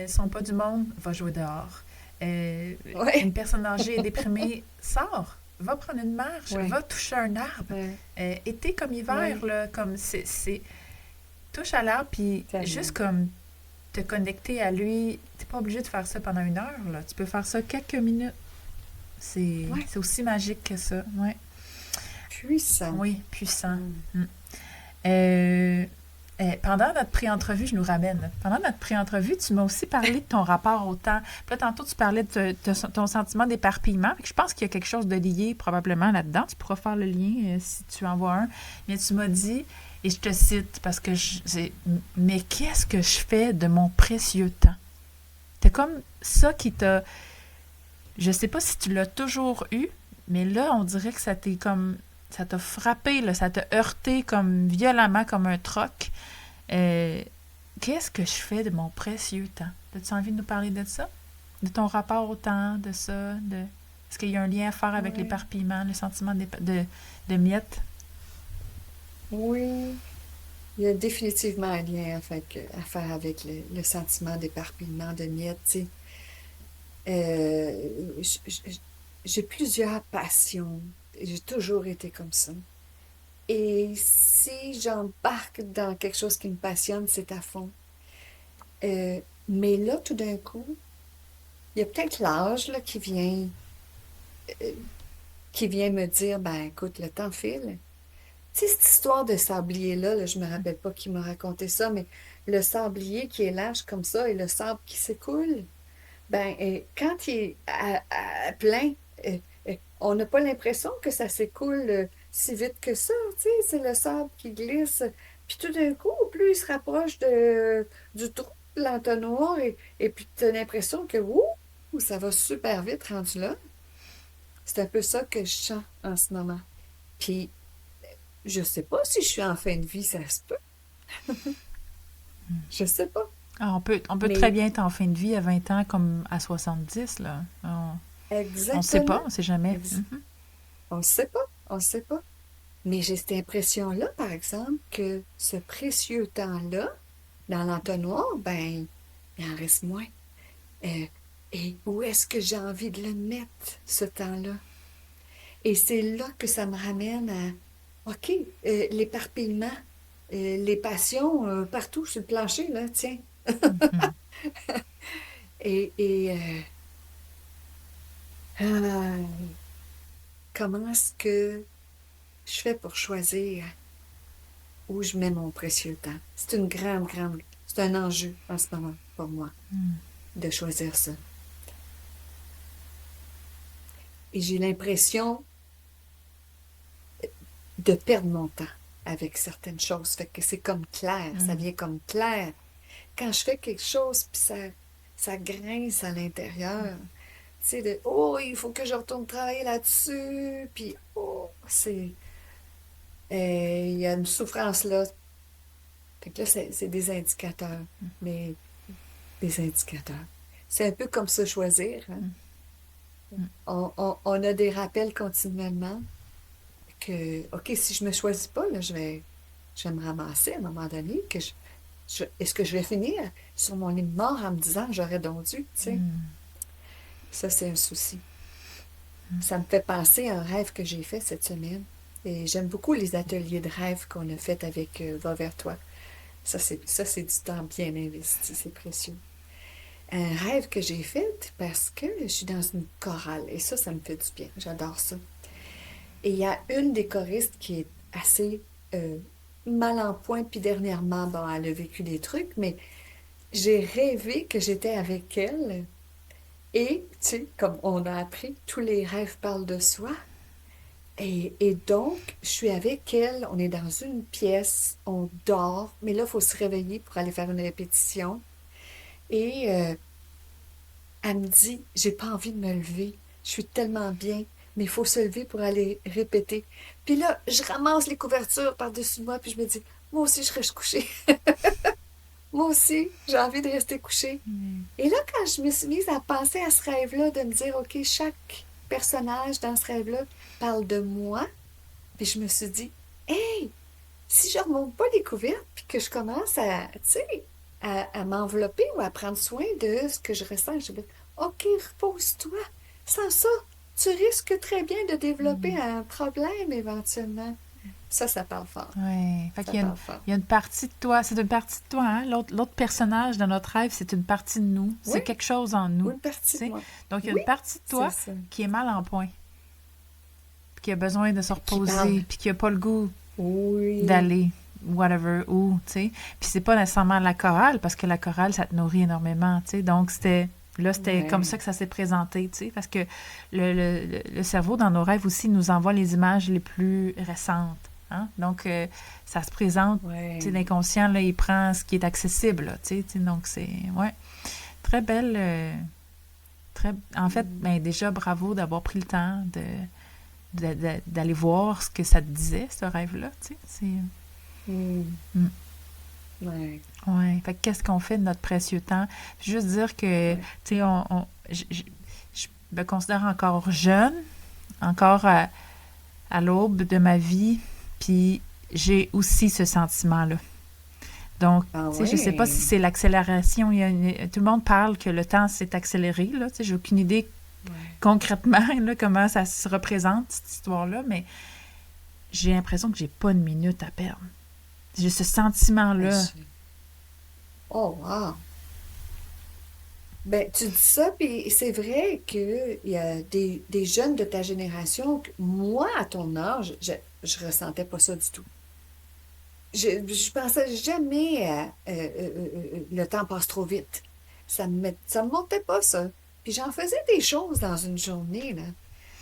sont pas du monde, va jouer dehors. Euh, une Ouais. personne âgée est déprimée, sors, va prendre une marche, Ouais. va toucher un arbre. Ouais. Été comme hiver, Ouais. là, comme touche à l'arbre, puis juste Tellement. comme te connecter à lui, t'es pas obligé de faire ça pendant une heure, là. Tu peux faire ça quelques minutes. Ouais. C'est aussi magique que ça, ouais. Puissant. Oui, puissant. Mm. Mm. Euh, pendant notre pré-entrevue, je nous ramène. Là. Pendant notre pré-entrevue, tu m'as aussi parlé de ton rapport au temps. Puis là, tantôt, tu parlais de ton sentiment d'éparpillement. Fait que je pense qu'il y a quelque chose de lié probablement là-dedans. Tu pourras faire le lien si tu en vois un. Mais tu m'as dit, et je te cite, parce que mais qu'est-ce que je fais de mon précieux temps? C'est comme ça qui t'a... Je sais pas si tu l'as toujours eu, mais là, on dirait que ça t'est comme... Ça t'a frappé, là, ça t'a heurté comme violemment comme un troc. Euh, Qu'est-ce que je fais de mon précieux temps? As-tu envie de nous parler de ça? De ton rapport au temps, de ça? Est-ce qu'il y a un lien à faire avec Ouais. l'éparpillement, le sentiment de miettes? Oui. Il y a définitivement un lien à faire avec le sentiment d'éparpillement, de miettes, tu sais. J'ai plusieurs passions. J'ai toujours été comme ça. Et si j'embarque dans quelque chose qui me passionne, c'est à fond. Mais là, tout d'un coup, il y a peut-être l'âge là, euh, qui vient me dire, ben écoute, le temps file. Tu sais, cette histoire de sablier-là, là, je me rappelle pas qui m'a raconté ça, mais le sablier qui est lâche comme ça et le sable qui s'écoule, ben, quand il est à plein, euh, on n'a pas l'impression que ça s'écoule si vite que ça, tu sais, c'est le sable qui glisse. Puis tout d'un coup, plus il se rapproche du trou de l'entonnoir et puis tu as l'impression que, ouh, ça va super vite rendu là. C'est un peu ça que je sens en ce moment. Puis, je sais pas si je suis en fin de vie, ça se peut. Je sais pas. Ah, on peut très Mais bien être en fin de vie à 20 ans comme à 70 là. On ne sait pas, exactement. on ne sait jamais. Ex- Mhm. on ne sait pas. On ne sait pas. Mais j'ai cette impression-là, par exemple, que ce précieux temps-là, dans l'entonnoir, ben, il en reste moins. Euh, et où est-ce que j'ai envie de le mettre, ce temps-là? Et c'est là que ça me ramène à, OK, l'éparpillement, les passions partout sur le plancher, là, tiens. Mhm. Et ah, comment est-ce que je fais pour choisir où je mets mon précieux temps? C'est une grande, c'est un enjeu en ce moment pour moi de choisir ça. Et j'ai l'impression de perdre mon temps avec certaines choses. Fait que c'est comme clair, ça Mm. vient comme clair. Quand je fais quelque chose, puis ça grince à l'intérieur, tu sais, oh, il faut que je retourne travailler là-dessus, puis oh, il y a une souffrance là. Fait que là, c'est des indicateurs, mais des indicateurs. C'est un peu comme se choisir, hein. On a des rappels continuellement que, OK, si je me choisis pas, là, je vais me ramasser à un moment donné, est-ce que je vais finir sur mon lit de mort en me disant j'aurais donc dû, tu sais? Ça, c'est un souci. Ça me fait penser à un rêve que j'ai fait cette semaine. Et j'aime beaucoup les ateliers de rêve qu'on a fait avec Va vers toi. Ça, c'est du temps bien investi, c'est précieux. Un rêve que j'ai fait parce que je suis dans une chorale et ça me fait du bien. J'adore ça. Et il y a une des choristes qui est assez mal en point, puis dernièrement, bon, elle a vécu des trucs, mais j'ai rêvé que j'étais avec elle et, tu sais, comme on a appris, tous les rêves parlent de soi. Et donc, je suis avec elle, on est dans une pièce, on dort, mais là, il faut se réveiller pour aller faire une répétition. Et elle me dit, j'ai pas envie de me lever, je suis tellement bien, mais il faut se lever pour aller répéter. Puis là, je ramasse les couvertures par-dessus moi, puis je me dis, moi aussi, je reste couchée. Moi aussi, j'ai envie de rester couchée. Et là, quand je me suis mise à penser à ce rêve-là, de me dire, OK, chaque personnage dans ce rêve-là parle de moi, puis je me suis dit, hey, si je remonte pas les couvertes, puis que je commence à, tu sais, à m'envelopper ou à prendre soin de ce que je ressens, je vais, OK, repose-toi. Sans ça, tu risques très bien de développer un problème éventuellement. Ça parle fort. Ouais. Fait Ça qu'il y a parle fort. il y a une partie de toi, c'est une partie de toi, hein? L'autre personnage dans notre rêve, c'est une partie de nous. Oui, C'est quelque chose en nous. ou une partie Tu de sais? moi. Donc, il y a Oui, une partie de c'est toi ça. qui est mal en point, puis qui a besoin de se Qui parle. reposer, puis qui a pas le goût Oui. d'aller, whatever, où, tu sais. Puis c'est pas nécessairement la chorale, parce que la chorale, ça te nourrit énormément, tu sais. Donc, c'était comme ça Ouais. que ça s'est présenté, tu sais, parce que le cerveau, dans nos rêves aussi, nous envoie les images les plus récentes, hein. Donc, ça se présente, tu sais, Ouais. l'inconscient, là, il prend ce qui est accessible, là, tu sais. Donc, c'est, ouais, très belle, en fait, Mm. ben, déjà, bravo d'avoir pris le temps d'aller voir ce que ça te disait, ce rêve-là, tu sais. Mm. Mm. Ouais. Ouais. Fait que qu'est-ce qu'on fait de notre précieux temps? Juste dire que, tu Ouais. sais, je me considère encore jeune, encore à l'aube de ma vie, puis j'ai aussi ce sentiment-là. Donc, Ah tu sais, je sais pas si ouais. c'est l'accélération. Tout le monde parle que le temps s'est accéléré, là. Tu sais, j'ai aucune idée Ouais. concrètement, là, comment ça se représente, cette histoire-là, mais j'ai l'impression que j'ai pas une minute à perdre. J'ai ce Ben, sentiment-là. oh, wow. Ben, tu dis ça, puis c'est vrai qu'il y a des jeunes de ta génération, moi, à ton âge, je ressentais pas ça du tout. Je pensais jamais le temps passe trop vite. Ça me montait pas, ça. Puis j'en faisais des choses dans une journée, là.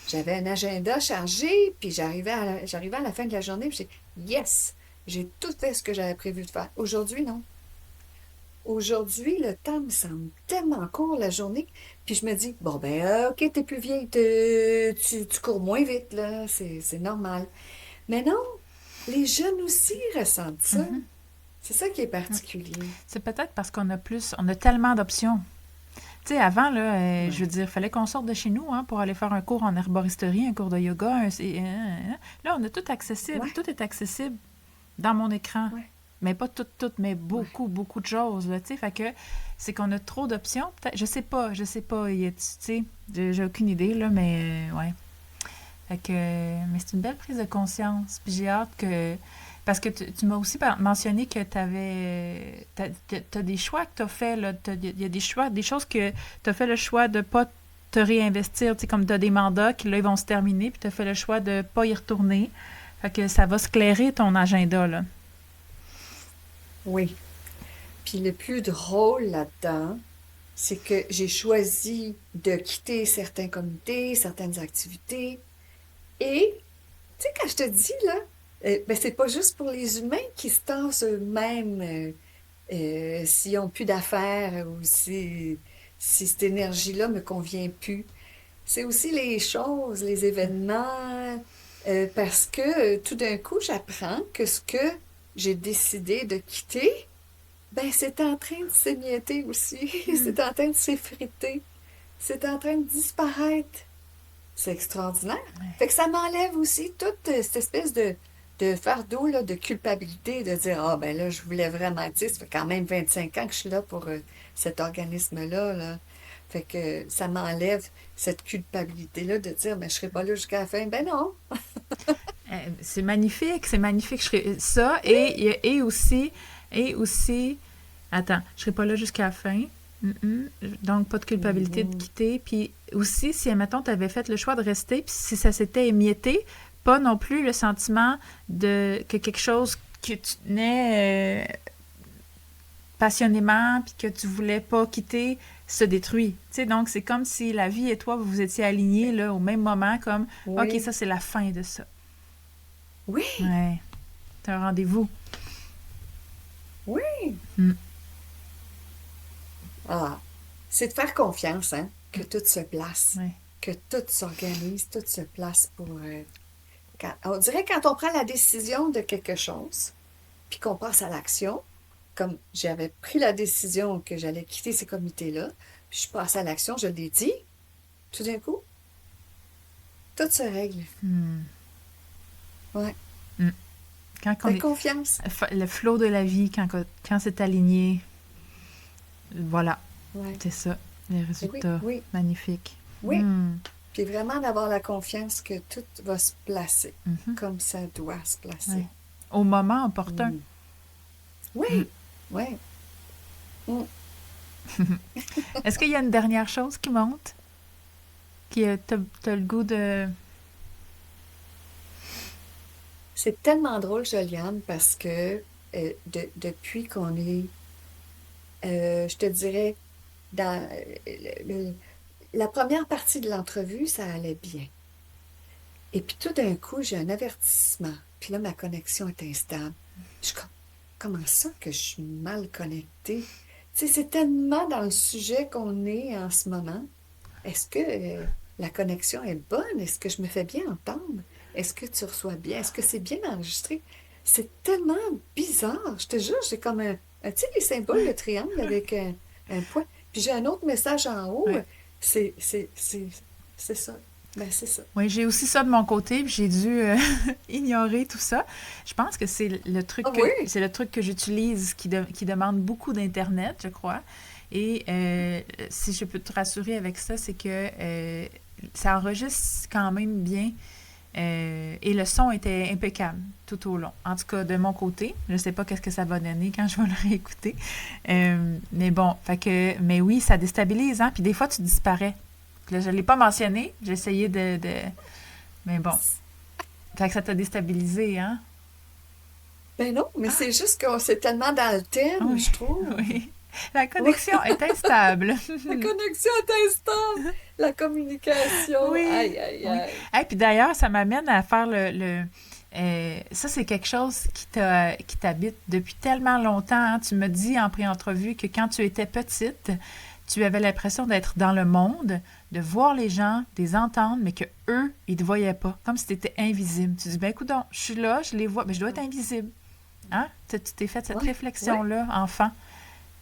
J'avais un agenda chargé, puis j'arrivais à la fin de la journée, puis j'ai yes, j'ai tout fait ce que j'avais prévu de faire. Aujourd'hui, non. Aujourd'hui, le temps me semble tellement court la journée, puis je me dis, bon, ben, OK, t'es plus vieille, tu cours moins vite, là, c'est normal. Mais non, les jeunes aussi ressentent ça. C'est ça qui est particulier. C'est peut-être parce on a tellement d'options. Tu sais, avant, là, je veux Ouais. dire, il fallait qu'on sorte de chez nous hein, pour aller faire un cours en herboristerie, un cours de yoga. Là, on a tout accessible. Ouais. Tout est accessible dans mon écran. Ouais. Mais pas tout, mais Ouais. beaucoup, beaucoup de choses, là, tu sais. Fait que c'est qu'on a trop d'options, peut-être. Je sais pas. Tu sais, j'ai aucune idée, là, mais ouais. Fait que, mais c'est une belle prise de conscience. Puis j'ai hâte que. Parce que tu m'as aussi mentionné que t'as des choix que t'as fait, là. Il y a des choix, des choses que t'as fait le choix de pas te réinvestir. Tu sais, comme t'as des mandats qui, là, ils vont se terminer, puis t'as fait le choix de pas y retourner. Fait que ça va se clairer ton agenda, là. Oui. Puis le plus drôle là-dedans, c'est que j'ai choisi de quitter certains comités, certaines activités. Et, tu sais, quand je te dis, là, ben, c'est pas juste pour les humains qui se tassent eux-mêmes s'ils n'ont plus d'affaires ou si cette énergie-là me convient plus. C'est aussi les choses, les événements, parce que tout d'un coup, j'apprends que ce que j'ai décidé de quitter, ben, c'est en train de s'émietter aussi, Hmm. c'est en train de s'effriter, c'est en train de disparaître. C'est extraordinaire. Fait que ça m'enlève aussi toute cette espèce de fardeau là, de culpabilité, de dire, ah ben là, je voulais vraiment dire, ça fait quand même 25 ans que je suis là pour cet organisme-là, là. Fait que ça m'enlève cette culpabilité-là de dire, ben je serai pas là jusqu'à la fin. Ben non. C'est magnifique, c'est magnifique. Ça, Oui. et aussi, attends, je serai pas là jusqu'à la fin. Mm-mm. Donc, pas de culpabilité de Mhm. quitter. Puis aussi, si, admettons, tu avais fait le choix de rester, puis si ça s'était émietté, pas non plus le sentiment de que quelque chose que tu tenais passionnément, puis que tu voulais pas quitter, se détruit. Tu sais, donc, c'est comme si la vie et toi, vous vous étiez alignés là, au même moment, comme, OK, Oui. ça, c'est la fin de ça. Oui. Ouais, c'est un rendez-vous. Oui. Mm. Ah, c'est de faire confiance, hein, que tout se place, Ouais. que tout s'organise, tout se place pour... on dirait quand on prend la décision de quelque chose, puis qu'on passe à l'action, comme j'avais pris la décision que j'allais quitter ces comités-là, puis je passe à l'action, je l'ai dit, tout d'un coup, tout se règle. Mm. Ouais. Mm. Quand on Fais est... confiance. Le flot de la vie, quand c'est aligné, voilà, Ouais. c'est ça, les Oui, résultats oui, magnifiques. oui. Mm. Puis vraiment d'avoir la confiance que tout va se placer Mhm. comme ça doit se Ouais. placer. Au moment opportun. Mm. Mm. Oui, oui. Mm. Est-ce qu'il y a une dernière chose qui monte, t'as le goût de... C'est tellement drôle, Joliane, parce que depuis qu'on est, je te dirais, dans la première partie de l'entrevue, ça allait bien. Et puis tout d'un coup, j'ai un avertissement. Puis là, ma connexion est instable. Je suis comme, comment ça que je suis mal connectée? Tu sais, c'est tellement dans le sujet qu'on est en ce moment. Est-ce que la connexion est bonne? Est-ce que je me fais bien entendre? Est-ce que tu reçois bien? Est-ce que c'est bien enregistré? C'est tellement bizarre. Je te jure, j'ai comme tu sais, les symboles, le triangle avec un point. Puis j'ai un autre message en haut. Ouais. C'est, c'est, c'est, c'est ça. Ben, c'est ça. Oui, j'ai aussi ça de mon côté, puis j'ai dû ignorer tout ça. Je pense que Ah oui? c'est le truc que j'utilise qui demande beaucoup d'internet, je crois. Et si je peux te rassurer avec ça, c'est que ça enregistre quand même bien et le son était impeccable tout au long. En tout cas, de mon côté, je sais pas qu'est-ce que ça va donner quand je vais le réécouter. Mais bon, mais oui, ça déstabilise, hein. Puis des fois, tu disparais. Là, je l'ai pas mentionné. J'ai essayé mais bon. Fait que ça t'a déstabilisé, hein? Ben non, mais Ah, c'est juste qu'on c'est tellement dans le thème, oui, je trouve. oui. La Oui, connexion est instable. la connexion est instable. La communication. Oui, Aïe, aïe, oui. aïe. Et puis d'ailleurs, ça m'amène à faire ça, c'est quelque chose qui t'habite depuis tellement longtemps, hein. Tu me dis en pré-entrevue que quand tu étais petite, tu avais l'impression d'être dans le monde, de voir les gens, de les entendre, mais que eux, ils te voyaient pas, comme si tu étais invisible. Tu dis, ben écoute, je suis là, je les vois, mais je dois être invisible. Hein? Tu t'es fait cette Ouais, ouais. réflexion-là, enfant.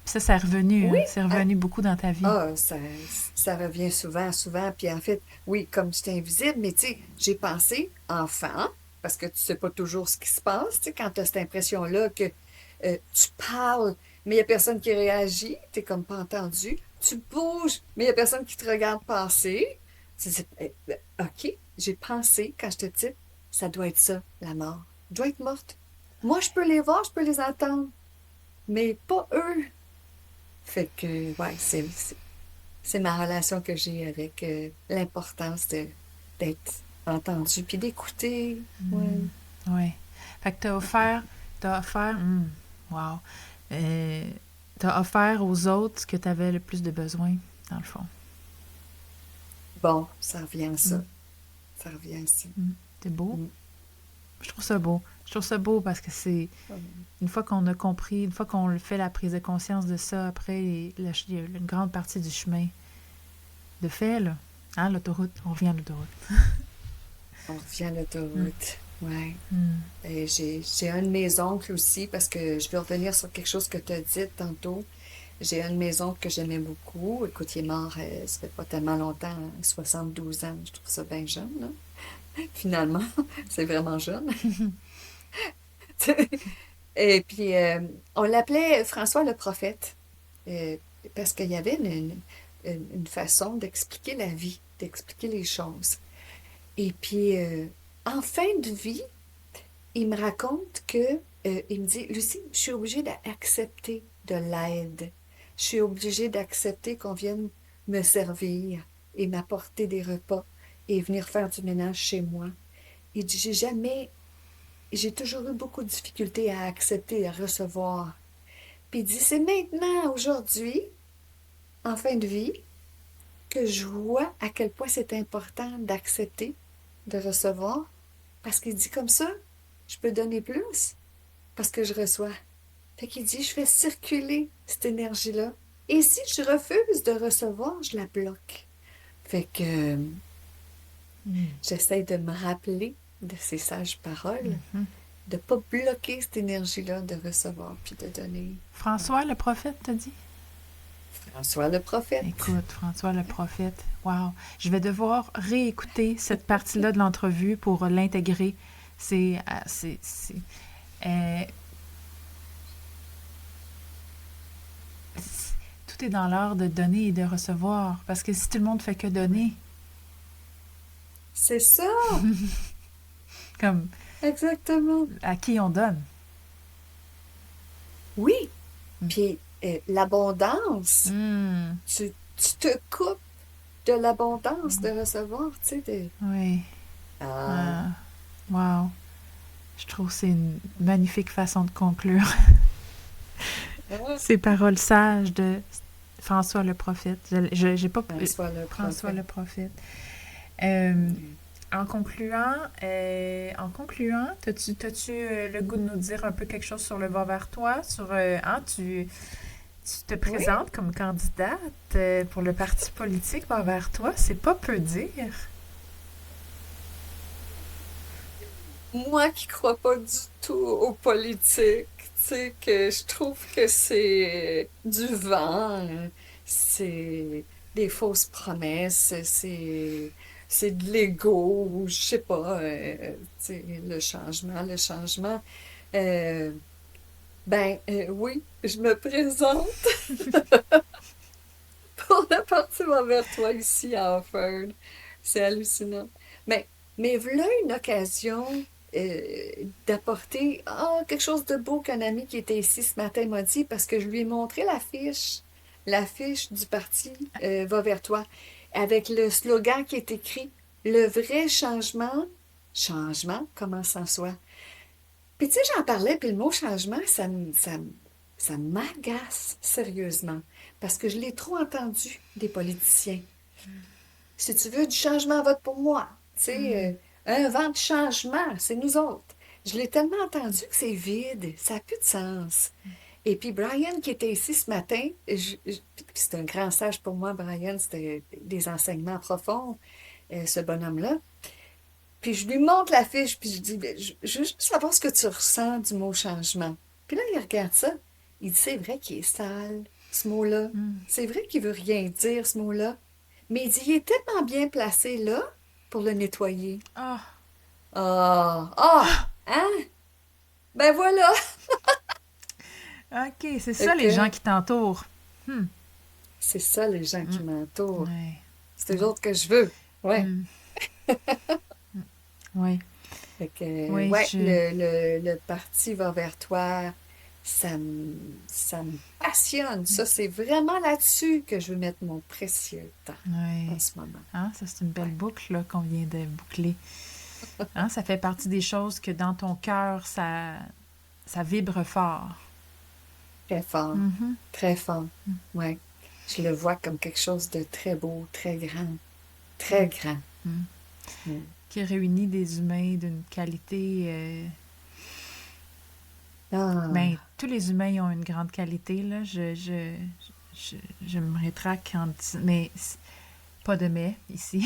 Ça, c'est revenu, Oui, hein? C'est revenu beaucoup dans ta vie. ah, ça revient souvent, souvent. Puis en fait, oui, comme j'étais invisible, mais tu sais, j'ai pensé enfant, parce que tu sais pas toujours ce qui se passe, tu sais, quand tu as cette impression-là que tu parles, mais il n'y a personne qui réagit, tu comme pas entendu. Tu bouges, mais il n'y a personne qui te regarde passer. OK, j'ai pensé quand j'étais petite, ça doit être ça, la mort. Je dois être morte. Moi, je peux les voir, je peux les entendre, mais pas eux. Fait que, ouais, c'est ma relation que j'ai avec l'importance d'être entendu puis d'écouter. Ouais. Oui. Fait que t'as offert, wow. Euh, T'as offert aux autres ce que t'avais le plus de besoin, dans le fond. Bon, ça revient à Mm, ça. Ça revient à ça. mm. C'est beau. Mm. Je trouve ça beau. Je trouve ça beau parce que c'est Mm. une fois qu'on a compris, une fois qu'on fait la prise de conscience de ça, après, il y a une grande partie du chemin de fait, là. Hein, l'autoroute, on revient à l'autoroute. On revient à Mm, l'autoroute. Ouais. mm, Et j'ai un de mes oncles aussi, parce que je veux revenir sur quelque chose que tu as dit tantôt. J'ai un de mes oncles que j'aimais beaucoup. Écoute, il est mort, ça fait pas tellement longtemps, hein, 72 ans. Je trouve ça bien jeune, là. Finalement, c'est vraiment jeune. Et puis, on l'appelait François le prophète, euh, parce qu'il y avait une façon d'expliquer la vie, d'expliquer les choses. Et puis, en fin de vie, il me raconte que, il me dit, Lucie, je suis obligée d'accepter de l'aide. Je suis obligée d'accepter qu'on vienne me servir et m'apporter des repas et venir faire du ménage chez moi. Il dit, j'ai toujours eu beaucoup de difficultés à accepter et à recevoir. Puis il dit, c'est maintenant, aujourd'hui, en fin de vie, que je vois à quel point c'est important d'accepter, de recevoir, parce qu'il dit comme ça, je peux donner plus parce que je reçois. Fait qu'il dit, je fais circuler cette énergie-là. Et si je refuse de recevoir, je la bloque. Fait que mm, j'essaie de me rappeler de ces sages paroles, mhm. de ne pas bloquer cette énergie-là de recevoir puis de donner. Ouais. François le prophète, t'as dit? François le prophète. Écoute, François le prophète, wow. Je vais devoir réécouter cette partie-là de l'entrevue pour l'intégrer. Euh, tout est dans l'art de donner et de recevoir. Parce que si tout le monde fait que Ouais. donner, C'est ça, comme exactement. à qui on donne? Oui, Mm. puis l'abondance, Mm, tu te coupes de l'abondance de recevoir, tu sais, oui. Ah, Ah, wow. Je trouve que c'est une magnifique façon de conclure ah, ces paroles sages de François le prophète. J'ai pas François le François prophète. le prophète. Euh, Mm. en concluant, t'as-tu le goût de nous dire un peu quelque chose sur le va vers toi, sur hein, tu te Oui, présentes comme candidate pour le parti politique va vers toi, c'est pas peu dire. moi qui crois pas du tout aux politiques, tu sais, que je trouve que c'est du vent, c'est des fausses promesses, c'est de l'ego, ou je sais pas, tu sais, le changement. Euh, oui, je me présente pour le parti va vers toi ici à Offord. C'est hallucinant. Mais, mais voilà une occasion d'apporter quelque chose de beau qu'un ami qui était ici ce matin m'a dit parce que je lui ai montré l'affiche du parti va vers toi, avec le slogan qui est écrit Le vrai changement, changement commence en soi. Puis tu sais, j'en parlais, puis le mot changement, ça m'agace sérieusement, parce que je l'ai trop entendu des politiciens. Si tu veux du changement, vote pour moi. Tu sais, Hmm. un vent de changement, c'est nous autres. Je l'ai tellement entendu que c'est vide, ça n'a plus de sens. Et puis Brian, qui était ici ce matin, c'est un grand sage pour moi, Brian, c'était des enseignements profonds, ce bonhomme-là. Puis je lui montre la fiche, puis je dis, ben, je veux juste savoir ce que tu ressens du mot changement. Puis là, il regarde ça. Il dit, c'est vrai qu'il est sale. ce mot-là. Hmm. C'est vrai qu'il veut rien dire, ce mot-là. Mais il est tellement bien placé là pour le nettoyer. Ah, Ah, ah, hein? Ben voilà. ok, c'est Fait ça les gens que qui t'entourent. Hmm. c'est ça les gens Hmm. qui m'entourent. Ouais. C'est eux autres que je veux. Ouais. Hmm. Oui, Fait que, oui, ouais, le parti va vers toi. Ça me passionne. Ça, c'est vraiment là-dessus que je veux mettre mon précieux temps en oui. ce moment. Hein, ça, c'est une belle Ouais. boucle là, qu'on vient de boucler. Hein, ça fait partie des choses que dans ton cœur, ça vibre fort. Très fort. Mhm. Très fort. Ouais. Je le vois comme quelque chose de très beau, très grand. Très Mm. grand. Mm. Mm. Qui réunit des humains d'une qualité. Ben, Ah, tous les humains ont une grande qualité, là. Je, je me rétracte en disant. Mais pas de mais ici.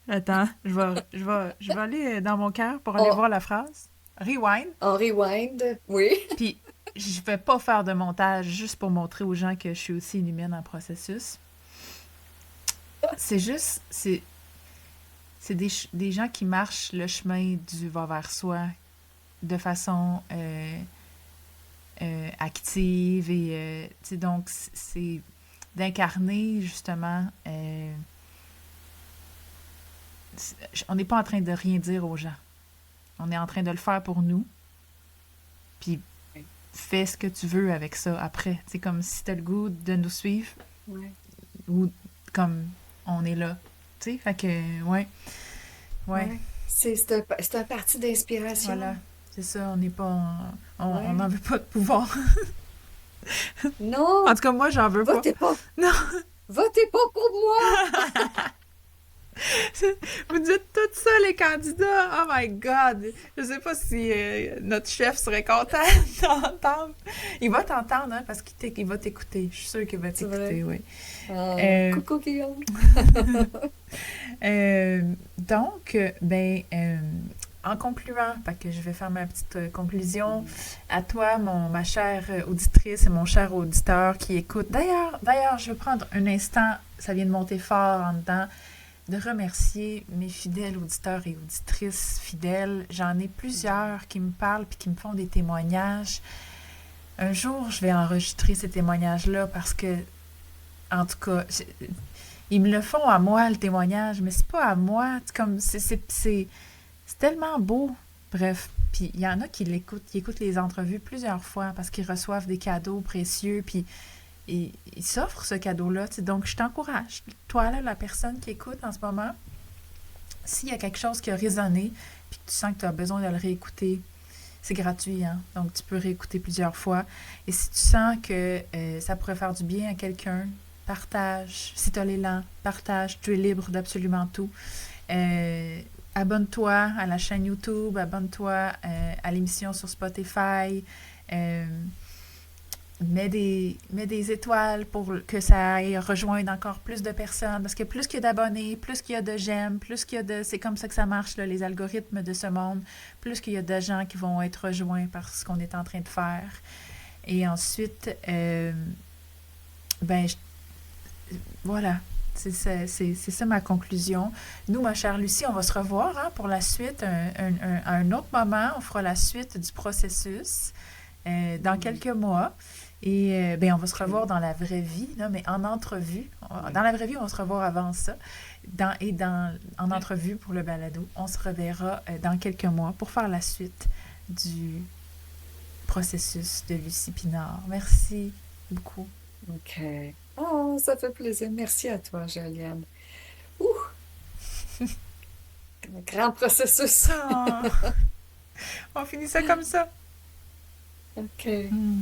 Attends, je vais aller dans mon cœur pour aller on, voir la phrase. Rewind. on rewind. Oui. Puis, je vais pas faire de montage juste pour montrer aux gens que je suis aussi une humaine en processus. C'est juste, c'est des gens qui marchent le chemin du va vers soi de façon active et tu sais, donc c'est d'incarner justement on n'est pas en train de rien dire aux gens, on est en train de le faire pour nous, puis fais ce que tu veux avec ça après, c'est comme si t'as le goût de nous suivre Ouais. ou comme on est là, tu sais, fait que ouais, ouais, Ouais. C'est un parti d'inspiration. voilà, c'est ça, on n'est pas on Ouais. n'en veut pas de pouvoir. En Non, tout cas moi j'en veux pas. votez pas. Non. Votez pas pour moi. Vous dites tout ça, les candidats. Oh my God. Je sais pas si notre chef serait content de t'entendre. Il va t'entendre, hein, parce qu'il va t'écouter. Je suis sûre qu'il va C'est vrai. t'écouter, oui. Ah, Euh, coucou Guillaume. donc, en concluant, parce que je vais faire ma petite conclusion, à toi, ma chère auditrice et mon cher auditeur qui écoute. D'ailleurs, je vais prendre un instant, ça vient de monter fort en dedans, de remercier mes fidèles auditeurs et auditrices fidèles. J'en ai plusieurs qui me parlent puis qui me font des témoignages. Un jour, je vais enregistrer ces témoignages-là parce que, en tout cas, ils me le font à moi, le témoignage, mais c'est pas à moi. C'est comme, c'est tellement beau. Bref, puis il y en a qui écoutent les entrevues plusieurs fois parce qu'ils reçoivent des cadeaux précieux, puis ils s'offrent ce cadeau-là. Donc, je t'encourage, toi, là, la personne qui écoute en ce moment, s'il y a quelque chose qui a résonné, puis que tu sens que tu as besoin de le réécouter, c'est gratuit, hein? Donc, tu peux réécouter plusieurs fois. Et si tu sens que ça pourrait faire du bien à quelqu'un, partage. Si tu as l'élan, partage. Tu es libre d'absolument tout. Euh, Abonne-toi à la chaîne YouTube, abonne-toi à l'émission sur Spotify. Euh, mets des étoiles pour que ça aille rejoindre encore plus de personnes. Parce que plus qu'il y a d'abonnés, plus qu'il y a de j'aime, plus qu'il y a de... C'est comme ça que ça marche, là, les algorithmes de ce monde. Plus qu'il y a de gens qui vont être rejoints par ce qu'on est en train de faire. Et ensuite, ben, voilà. C'est ça ma conclusion. Nous, ma chère Lucie, on va se revoir hein, pour la suite. À un autre moment, on fera la suite du processus dans quelques mois. Et ben, on va se revoir dans la vraie vie, là, mais en entrevue. Dans la vraie vie, on va se revoir avant ça. En entrevue pour le balado, on se reverra dans quelques mois pour faire la suite du processus de Lucie Pinard. Merci beaucoup. OK. Oh, ça fait plaisir. Merci à toi, Juliane. Ouh, un grand processus. Oh, on finit ça comme ça. OK. Mm.